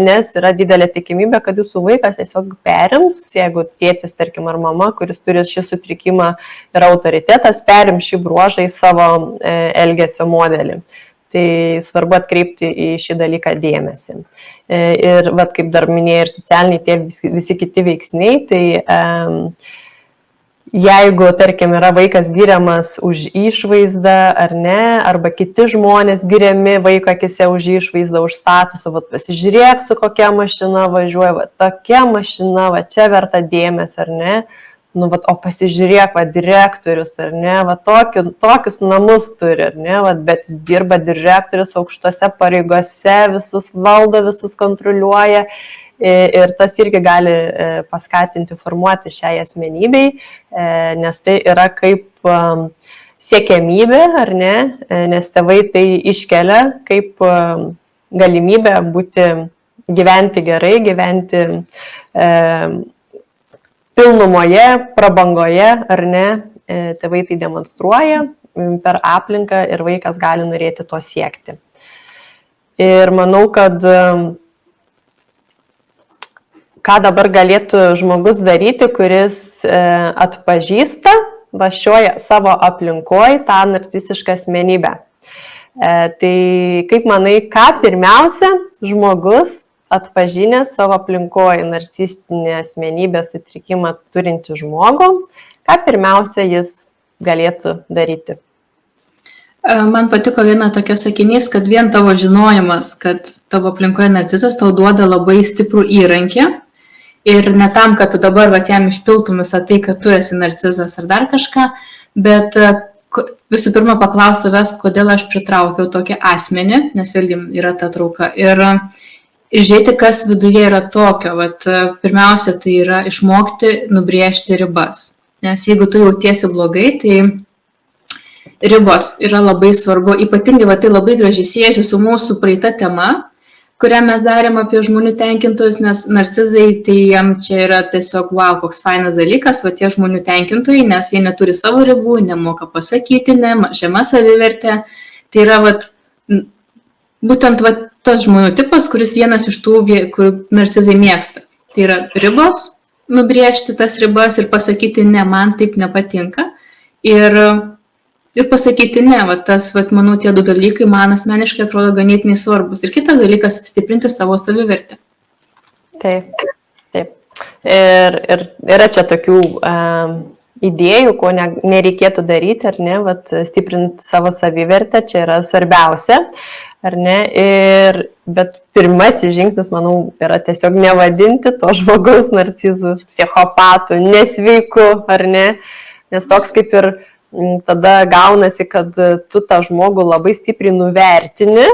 nes yra didelė tikimybė, kad jūsų vaikas tiesiog perims, jeigu tėtis, tarkim, ar mama, kuris turi šį sutrikimą ir autoritetas, perims šį bruožą į savo elgesio modelį. Tai svarbu atkreipti į šį dalyką dėmesį. Ir kaip dar minėjai, ir socialiniai tie visi kiti veiksniai, tai jeigu, tarkim, yra vaikas giriamas už išvaizdą ar ne, arba kiti žmonės giriami vaiko akise už išvaizdą, už statusą, vat pasižiūrėk, su kokia mašina važiuoja, vat tokia mašina, vat čia verta dėmesio, ar ne, nu, vat, o pasižiūrėk, vat direktorius, ar ne, vat tokius namus turi, ar ne, vat, bet jis dirba direktorius aukštose pareigose, visus valdo, visus kontroliuoja. Ir tas irgi gali paskatinti formuoti šiai asmenybei, nes tai yra kaip siekiamybė, ar ne, nes tėvai tai iškelia kaip galimybę gyventi gerai, gyventi pilnumoje, prabangoje, ar ne, tėvai tai demonstruoja per aplinką ir vaikas gali norėti to siekti. Ir manau, kad ką dabar galėtų žmogus daryti, kuris atpažįsta va šioje savo aplinkoje tą narcisišką asmenybę. Tai kaip manai, ką pirmiausia žmogus atpažinęs savo aplinkoje narcisistinę asmenybę sutrikimą turinti žmogų, ką pirmiausia jis galėtų daryti? Man patiko viena tokia sakinys, kad vien tavo žinojimas, kad tavo aplinkoje narcisas tau duoda labai stiprų įrankį. Ir ne tam, kad tu dabar jam išpiltum visą tai, kad tu esi narcizas ar dar kažką, bet visų pirma paklausiu savęs, kodėl aš pritraukiau tokį asmenį, nes vėlgi yra ta trauka. Ir žiūrėti, kas viduje yra tokio. Pirmiausia, tai yra išmokti nubrėžti ribas. Nes jeigu tu jautiesi blogai, tai ribos yra labai svarbu. Ypatingai tai labai gražiai siejasi su mūsų praeita tema, kurią mes darėm apie žmonių tenkintojus, nes narcizai, tai jam čia yra tiesiog, wow, koks fainas dalykas, tie žmonių tenkintojai, nes jie neturi savo ribų, nemoka pasakyti, žema savivertė. Tai yra būtent tas žmonių tipas, kuris vienas iš tų, kur narcizai mėgsta. Tai yra ribos, nubrėžti tas ribas ir pasakyti, ne, man taip nepatinka. Ir pasakyti ne, manau, tie du dalykai man asmeniškai atrodo ganėtinai svarbus. Ir kitas dalykas - stiprinti savo savivertę. Taip. Ir yra čia tokių idėjų, ko nereikėtų daryti, ar ne, stiprinti savo savivertę, čia yra svarbiausia, ar ne. Bet pirmasis žingsnis, manau, yra tiesiog nevadinti to žmogaus narcizų, psichopatų, nesveiku, ar ne, nes toks kaip ir tada gaunasi, kad tu tą žmogų labai stipriai nuvertini,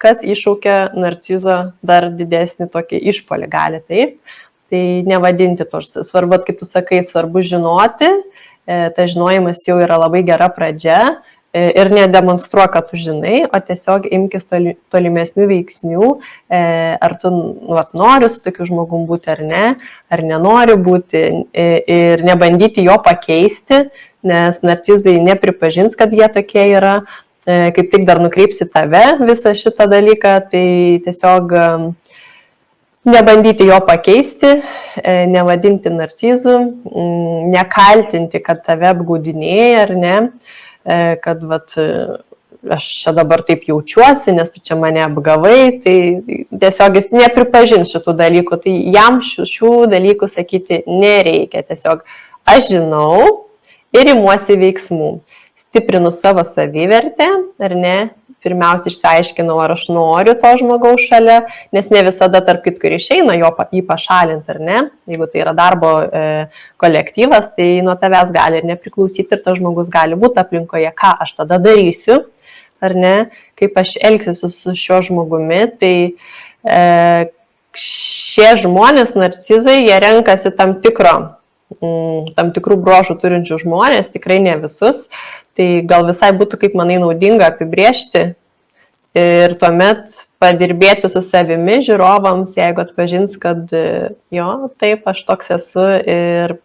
kas iššaukia narcizo dar didesnį tokį išpuolį gali, taip. Tai nevadinti to. Svarbu, kaip tu sakai, svarbu žinoti, tas žinojimas jau yra labai gera pradžia ir nedemonstruoja, kad tu žinai, o tiesiog imkis tolimesnių veiksnių, ar tu nori su tokiu žmogum būti ar ne, ar nenori būti ir nebandyti jo pakeisti, nes narcizai nepripažins, kad jie tokie yra, kaip tik dar nukreipsi tave visą šitą dalyką, tai tiesiog nebandyti jo pakeisti, nevadinti narcizų, nekaltinti, kad tave apgaudinėja ar ne, kad aš čia dabar taip jaučiuosi, nes tu čia mane apgavai, tai tiesiog jis nepripažins šitų dalykų, tai jam šių dalykų sakyti nereikia, tiesiog aš žinau, ir imuosi veiksmų. Stiprinu savo savivertę, ar ne? Pirmiausia, išsiaiškinau, ar aš noriu to žmogaus šalia, nes ne visada tarp kitko ir išeina jį pašalinti, ar ne? Jeigu tai yra darbo kolektyvas, tai nuo tavęs gali ir nepriklausyti ir tas žmogus gali būti aplinkoje, ką aš tada darysiu, ar ne? Kaip aš elgsiuosi su šiuo žmogumi, tai šie žmonės, narcizai, jie renkasi tam tikrų bruožų turinčių žmonės, tikrai ne visus, tai gal visai būtų, kaip manai, naudinga apibrėžti ir tuomet padirbėti su savimi žiūrovams, jeigu atpažins, kad jo, taip, aš toks esu ir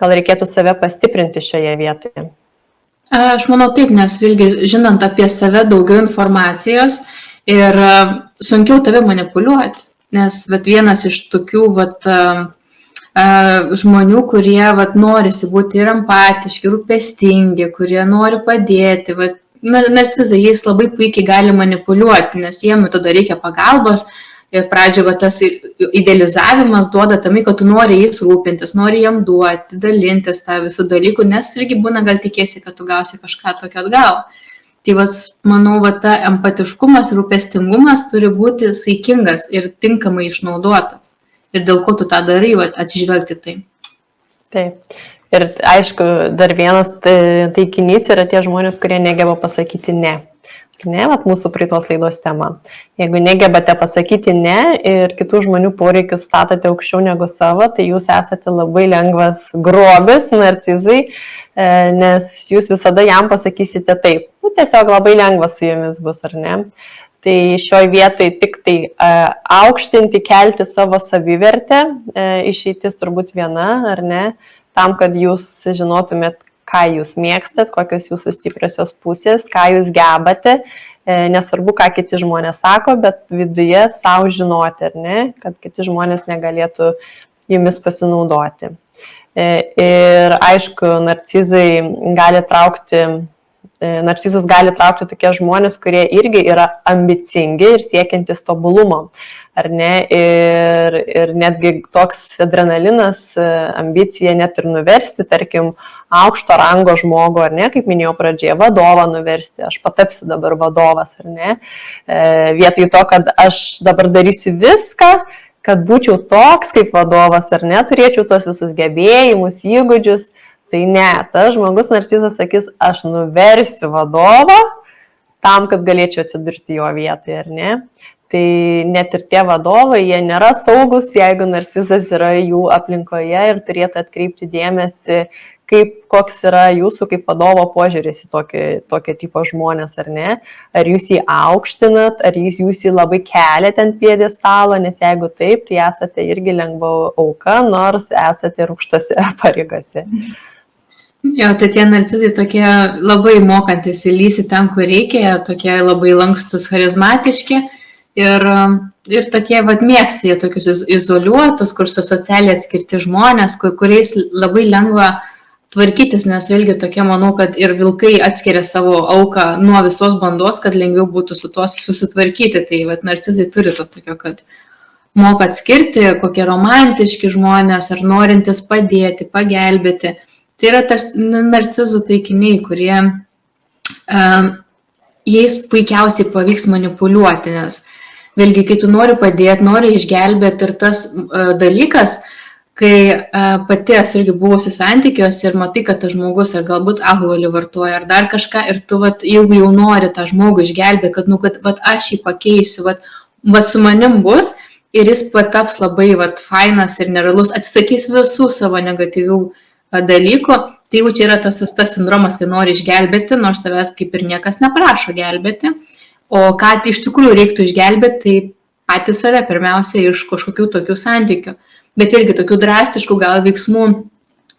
gal reikėtų save pastiprinti šioje vietoje. Aš manau taip, nes vėlgi žinant apie save daugiau informacijos ir sunkiau tave manipuliuoti, nes vienas iš tokių žmonių, kurie norisi būti ir empatiški, rūpestingi, kurie nori padėti. Narcizai jais labai puikiai gali manipuliuoti, nes jiem tada reikia pagalbos, Ir pradžioje tas idealizavimas duoda tamai, kad tu nori jais rūpintis, nori jam duoti, dalintis tą visų dalykų, nes irgi būna gal tikėsi, kad tu gausi kažką tokio atgal. Tai manau, ta empatiškumas ir rūpestingumas turi būti saikingas ir tinkamai išnaudotas. Ir dėl ko tu tą darai, atsižvelgti tai. Taip. Ir aišku, dar vienas taikinys yra tie žmonės, kurie negeba pasakyti ne. Ne, mūsų praeitos laidos tema. Jeigu negebate pasakyti ne ir kitų žmonių poreikius statote aukščiau negu savo, tai jūs esate labai lengvas grobis narcizui, nes jūs visada jam pasakysite taip. Tiesiog labai lengvas su jumis bus, ar ne? Tai šioj vietoj tik tai aukštinti, kelti savo savivertę, išeitis turbūt viena, ar ne? Tam, kad jūs žinotumėt, ką jūs mėgstat, kokios jūsų stipriosios pusės, ką jūs gebate, nesvarbu, ką kiti žmonės sako, bet viduje savo žinoti, ar ne, kad kiti žmonės negalėtų jumis pasinaudoti. Ir aišku, narcizus gali traukti tokie žmonės, kurie irgi yra ambicingi ir siekiantis tobulumo. Ar ne, ir netgi toks adrenalinas, ambicija net ir nuversti, tarkim, aukšto rango žmogų, ar ne, kaip minėjau pradžioje, vadovą nuversti, aš patapsiu dabar vadovas, ar ne, vietoj to, kad aš dabar darysiu viską, kad būčiau toks kaip vadovas, ar ne, turėčiau tos visus gebėjimus, įgūdžius, tai ne, tas žmogus narcizas sakys, aš nuversiu vadovą tam, kad galėčiau atsidurti jo vietoje, ar ne. Tai net ir tie vadovai, jie nėra saugus, jeigu narcizas yra jų aplinkoje ir turėtų atkreipti dėmesį, koks yra jūsų kaip vadovo požiūris į tokio tipo žmonės, ar ne? Ar jūs jį aukštinat, ar jūs jį labai keliate ant pjedestalo, nes jeigu taip, tai esate irgi lengva auka, nors esate ir aukštose pareigose. Jo, tai tie narcizai tokie labai mokantis įlysi ten, kur reikia, tokie labai lankstus, charizmatiški. Ir tokie mėgsta jie tokius izoliuotus, kur su socialiai atskirti žmonės, kuriais labai lengva tvarkytis, nes vėlgi tokie, manau, kad ir vilkai atskiria savo auką nuo visos bandos, kad lengviau būtų su tuo susitvarkyti. Tai narcizai turi to tokio, kad moka atskirti, kokie romantiški žmonės, ar norintis padėti, pagelbėti. Tai yra tarsi narcizų taikiniai, kurie jais puikiausiai pavyks manipuliuoti, nes vėlgi, kai tu nori padėti, nori išgelbėti ir tas dalykas, kai pati esu irgi buvusi santykiuose ir matai, kad tas žmogus ar galbūt alkoholį vartoja ar dar kažką ir tu jau nori tą žmogų išgelbėti, kad aš jį pakeisiu, su manim bus ir jis pataps labai fainas ir nerealus, atsisakys visų savo negatyvių dalykų. Tai jau čia yra tas sindromas, kai nori išgelbėti, nors tavęs kaip ir niekas neprašo gelbėti. O ką iš tikrųjų reiktų išgelbėti, tai patys save pirmiausia iš kažkokių tokių santykių. Bet irgi tokių drastiškų gal veiksmų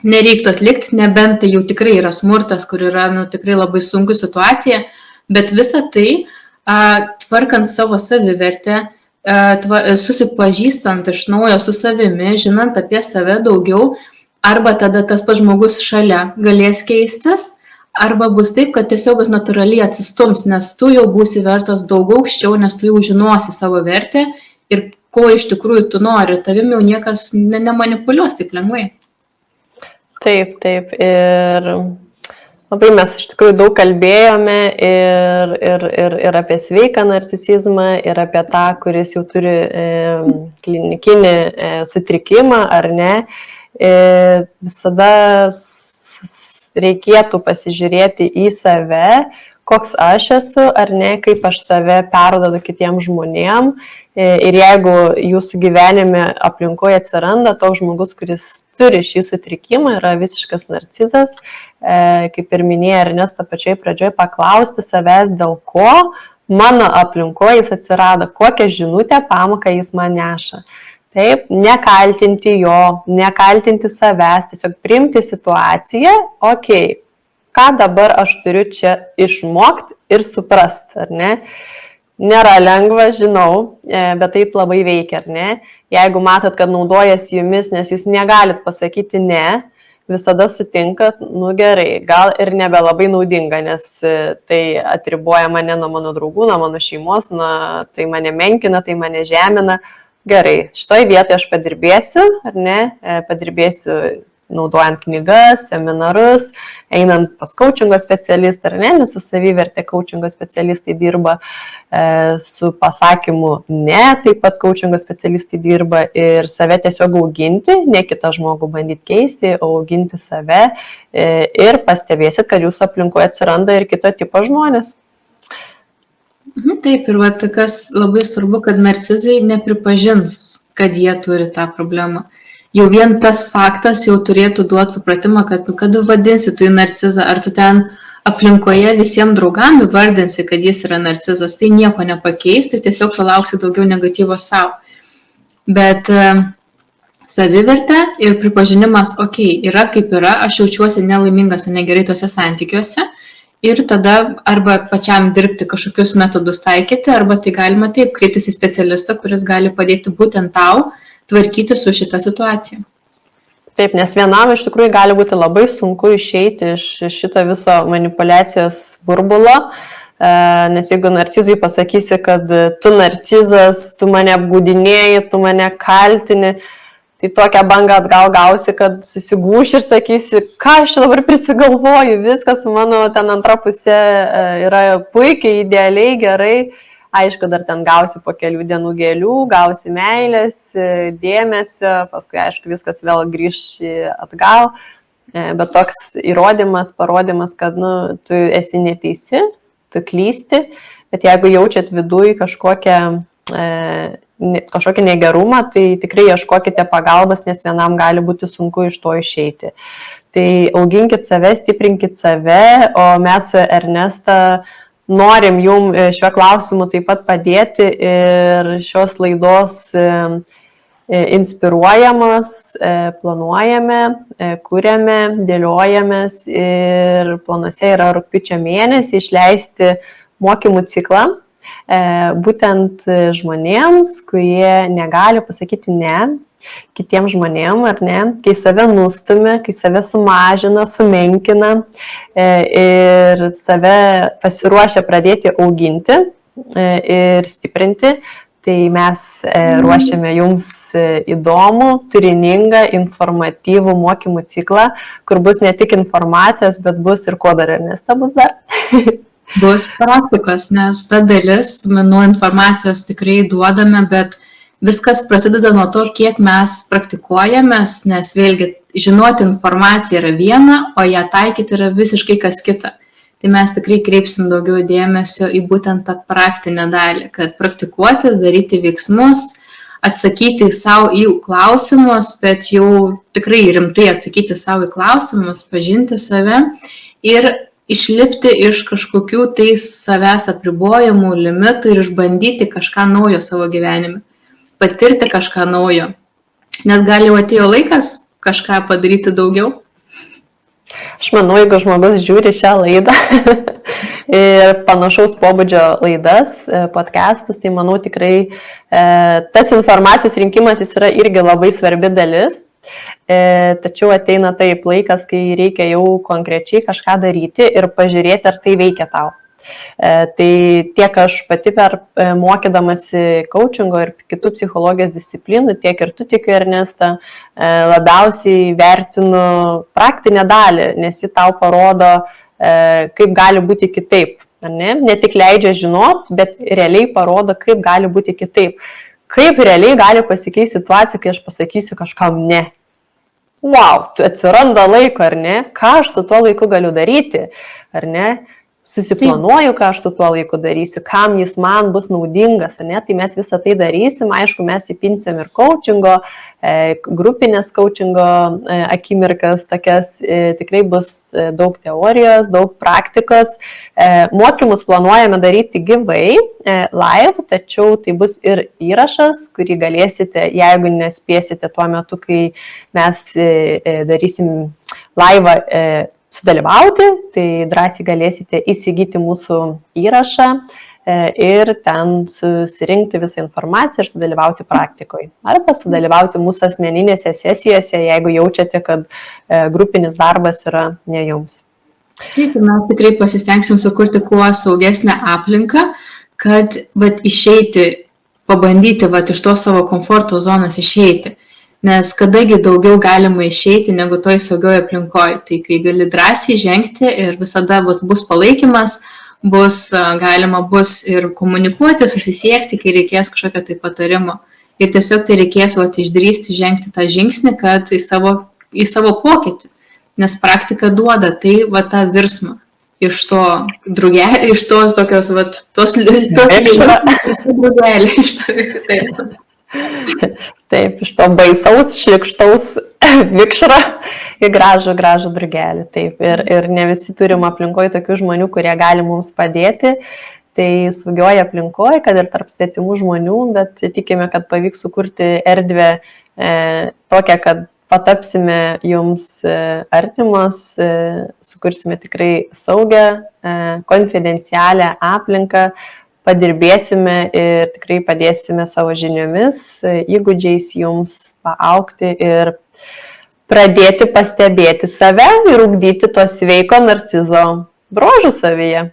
nereiktų atlikti, nebent tai jau tikrai yra smurtas, kur yra tikrai labai sunku situacija. Bet visą tai, tvarkant savo savivertę, susipažįstant iš naujo su savimi, žinant apie save daugiau, arba tada tas pats žmogus šalia galės keistis, arba bus taip, kad tiesiog jis natūraliai atsistums, nes tu jau būsi vertas daug aukščiau, nes tu jau žinosi savo vertę ir ko iš tikrųjų tu nori. Tavim jau niekas nemanipuliuos taip lengvai. Taip. Ir labai mes iš tikrųjų daug kalbėjome ir apie sveiką narcisizmą, ir apie tą, kuris jau turi klinikinį sutrikimą, ar ne. Visada reikėtų pasižiūrėti į save, koks aš esu, ar ne, kaip aš save perduodu kitiems žmonėm. Ir jeigu jūsų gyvenime aplinkoje atsiranda toks žmogus, kuris turi šį sutrikimą, yra visiškas narcizas, kaip ir minėjo Ernesto pačioj pradžioje, paklausti savęs, dėl ko mano aplinkoje jis atsirado, kokią žinutę, pamoką jis man neša. Taip, nekaltinti jo, nekaltinti savęs, tiesiog priimti situaciją, ką dabar aš turiu čia išmokti ir suprasti, ar ne? Nėra lengva, žinau, bet taip labai veikia, ar ne? Jeigu matot, kad naudojasi jumis, nes jūs negalit pasakyti ne, visada sutinka, nu gerai, gal ir nebelabai naudinga, nes tai atriboja mane nuo mano draugų, nuo mano šeimos, tai mane menkina, tai mane žemina. Gerai, šitoj vietoje aš padirbėsiu, ar ne, padirbėsiu naudojant knygas, seminarus, einant pas coachingo specialistą, ar ne, nes su savivertė coachingo specialistai dirba, su pasakymu ne, taip pat coachingo specialistai dirba ir save tiesiog auginti, ne kitą žmogų bandyti keisti, auginti save ir pastebėsit, kad jūsų aplinkoje atsiranda ir kito tipo žmonės. Taip, ir kas labai svarbu, kad narcizai nepripažins, kad jie turi tą problemą. Jau vien tas faktas jau turėtų duoti supratimą, kad vadinsi tu į narcizą, ar tu ten aplinkoje visiems draugam įvardinsi, kad jis yra narcizas, tai nieko nepakeis, tai tiesiog sulauksi daugiau negatyvo savo. Bet savivertė ir pripažinimas, yra kaip yra, aš jaučiuosi nelaimingas ir negerai tose santykiuose ir tada arba pačiam dirbti kažkokius metodus taikyti, arba tai galima taip kreiptis į specialistą, kuris gali padėti būtent tau tvarkyti su šitą situaciją. Taip, nes vienam iš tikrųjų gali būti labai sunku išeiti iš šito viso manipulacijos burbulo, nes jeigu narcizui pasakysi, kad tu narcizas, tu mane apgaudinėji, tu mane kaltini, tai tokią bangą atgal gausi, kad susigūši ir sakysi, ką aš dabar prisigalvoju, viskas mano ten antra pusė yra puikiai, idealiai, gerai. Aišku, dar ten gausi po kelių dienų gėlių, gausi meilės, dėmesio, paskui, aišku, viskas vėl grįš atgal, bet toks įrodymas, parodimas, kad tu esi neteisi, tu klysti, bet jeigu jaučiat viduj kažkokį negerumą, tai tikrai ieškokite pagalbos, nes vienam gali būti sunku iš to išeiti. Tai auginkit save, stiprinkit save, o mes su Ernesta norim jum šiuo klausimu taip pat padėti ir šios laidos inspiruojamos, planuojame, kuriame, dėliojamės ir planuose yra rugpjūčio mėnesį išleisti mokymų ciklą būtent žmonėms, kurie negali pasakyti ne kitiems žmonėms, ar ne, kai save nustumia, kai save sumažina, sumenkina ir save pasiruošia pradėti auginti ir stiprinti, tai mes ruošiame jums įdomų, turiningą, informatyvų mokymų ciklą, kur bus ne tik informacijos, bet bus ir ko dar, Ernesta bus dar? Bus praktikos, nes ta dalis, manau, informacijos tikrai duodame, bet viskas prasideda nuo to, kiek mes praktikuojamės, nes vėlgi žinoti informaciją yra viena, o ją taikyti yra visiškai kas kita. Tai mes tikrai kreipsim daugiau dėmesio į būtent tą praktinę dalį, kad praktikuotis, daryti veiksmus, atsakyti savo į klausimus, bet jau tikrai rimtai atsakyti savo į klausimus, pažinti save ir išlipti iš kažkokių tai savęs apribojimų, limitų ir išbandyti kažką naujo savo gyvenime. Patirti kažką naujo, nes gal jau atėjo laikas kažką padaryti daugiau. Aš manau, jeigu žmogus žiūri šią laidą ir panašaus pobūdžio laidas, podcastus, tai manau tikrai tas informacijos rinkimas jis yra irgi labai svarbi dalis, tačiau ateina taip laikas, kai reikia jau konkrečiai kažką daryti ir pažiūrėti, ar tai veikia tau. Tai tiek aš pati per mokydamasi coachingo ir kitų psichologijos disciplinų, tiek ir tu tikiu, Ernesta, labiausiai vertinu praktinę dalį, nes ji tau parodo, kaip gali būti kitaip. Ne tik leidžia žinot, bet realiai parodo, kaip gali būti kitaip. Kaip realiai gali pasikeisti situacija, kai aš pasakysiu kažkam ne. Wow, atsiranda laiko, ar ne? Ką aš su tuo laiku galiu daryti, ar ne? Susiplanuoju, ką aš su tuo laiku darysiu, kam jis man bus naudingas, ne? Tai mes visą tai darysim, aišku, mes įpinsim ir coachingo, grupinės coachingo akimirkas, tokias tikrai bus daug teorijos, daug praktikos. Mokymus planuojame daryti gyvai, live, tačiau tai bus ir įrašas, kurį galėsite, jeigu nespėsite tuo metu, kai mes darysim live sudalyvauti, tai drąsiai galėsite įsigyti mūsų įrašą ir ten susirinkti visą informaciją ir sudalyvauti praktikoje. Arba sudalyvauti mūsų asmeninėse sesijose, jeigu jaučiate, kad grupinis darbas yra ne jums. Taip, mes tikrai pasistengsim sukurti kuo saugesnę aplinką, kad išeiti, pabandyti iš tos savo komforto zonos išeiti. Nes kadagi daugiau galima išeiti negu toj saugioj aplinkoje. Tai kai gali drąsiai žengti ir visada bus palaikymas, galima bus ir komunikuoti, susisiekti, kai reikės kažkokio tai patarimo. Ir tiesiog tai reikės išdrįsti žengti tą žingsnį, kad į savo pokytį. Nes praktika duoda tai tą virsmą iš to drugelį, iš tos tokios drugelį, iš to Taip, iš to baisaus, šlikštaus vikšrą į gražų drugelį. Taip, ir ne visi turim aplinkoje tokių žmonių, kurie gali mums padėti. Tai saugioje aplinkoje, kad ir tarp svetimų žmonių, bet tikime, kad pavyks sukurti erdvę tokią, kad patapsime jums artimos, sukursime tikrai saugią, konfidencialią aplinką, padirbėsime ir tikrai padėsime savo žiniomis, įgūdžiais jums paaugti ir pradėti pastebėti save ir ugdyti to sveiko narcizo bruožų savyje.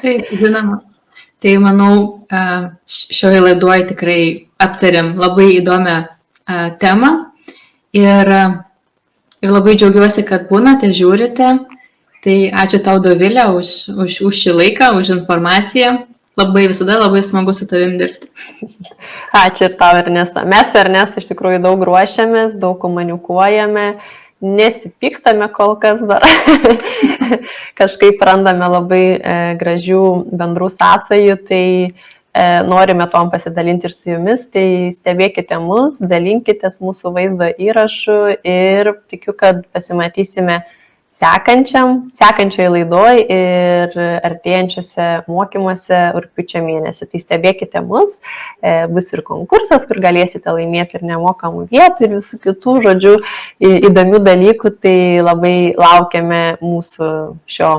Taip, žinoma. Tai manau, šioje laidoje tikrai aptarėm labai įdomią temą ir labai džiaugiuosi, kad būnate, žiūrite. Tai ačiū tau, Dovilė, už šį laiką, už informaciją. Visada labai smagu su tavim dirbti. Ačiū ir tau, Ernesta. Mes, Ernesta, iš tikrųjų daug ruošiamės, daug komunikuojame, nesipykstame kol kas dar. Kažkaip randame labai gražių bendrų sąsajų, tai norime tom pasidalinti ir su jumis. Tai stebėkite mus, dalinkitės mūsų vaizdo įrašų ir tikiu, kad pasimatysime sekančioje laidoje ir artėjančiose mokymuose rugpjūčio mėnesį. Tai stebėkite mus, bus ir konkursas, kur galėsite laimėti ir nemokamų vietų ir visų kitų, žodžiu, įdomių dalykų. Tai labai laukiame mūsų šio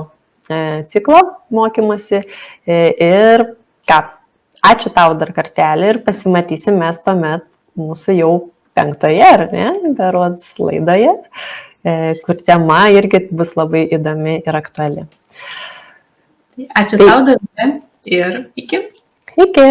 ciklo mokymosi ir ačiū tau dar kartelį ir pasimatysim mes tuomet mūsų jau 5. ar ne, berods laidoje, kur tema irgi bus labai įdomi ir aktuali. Ačiū tau, Dovilė, ir iki. Iki.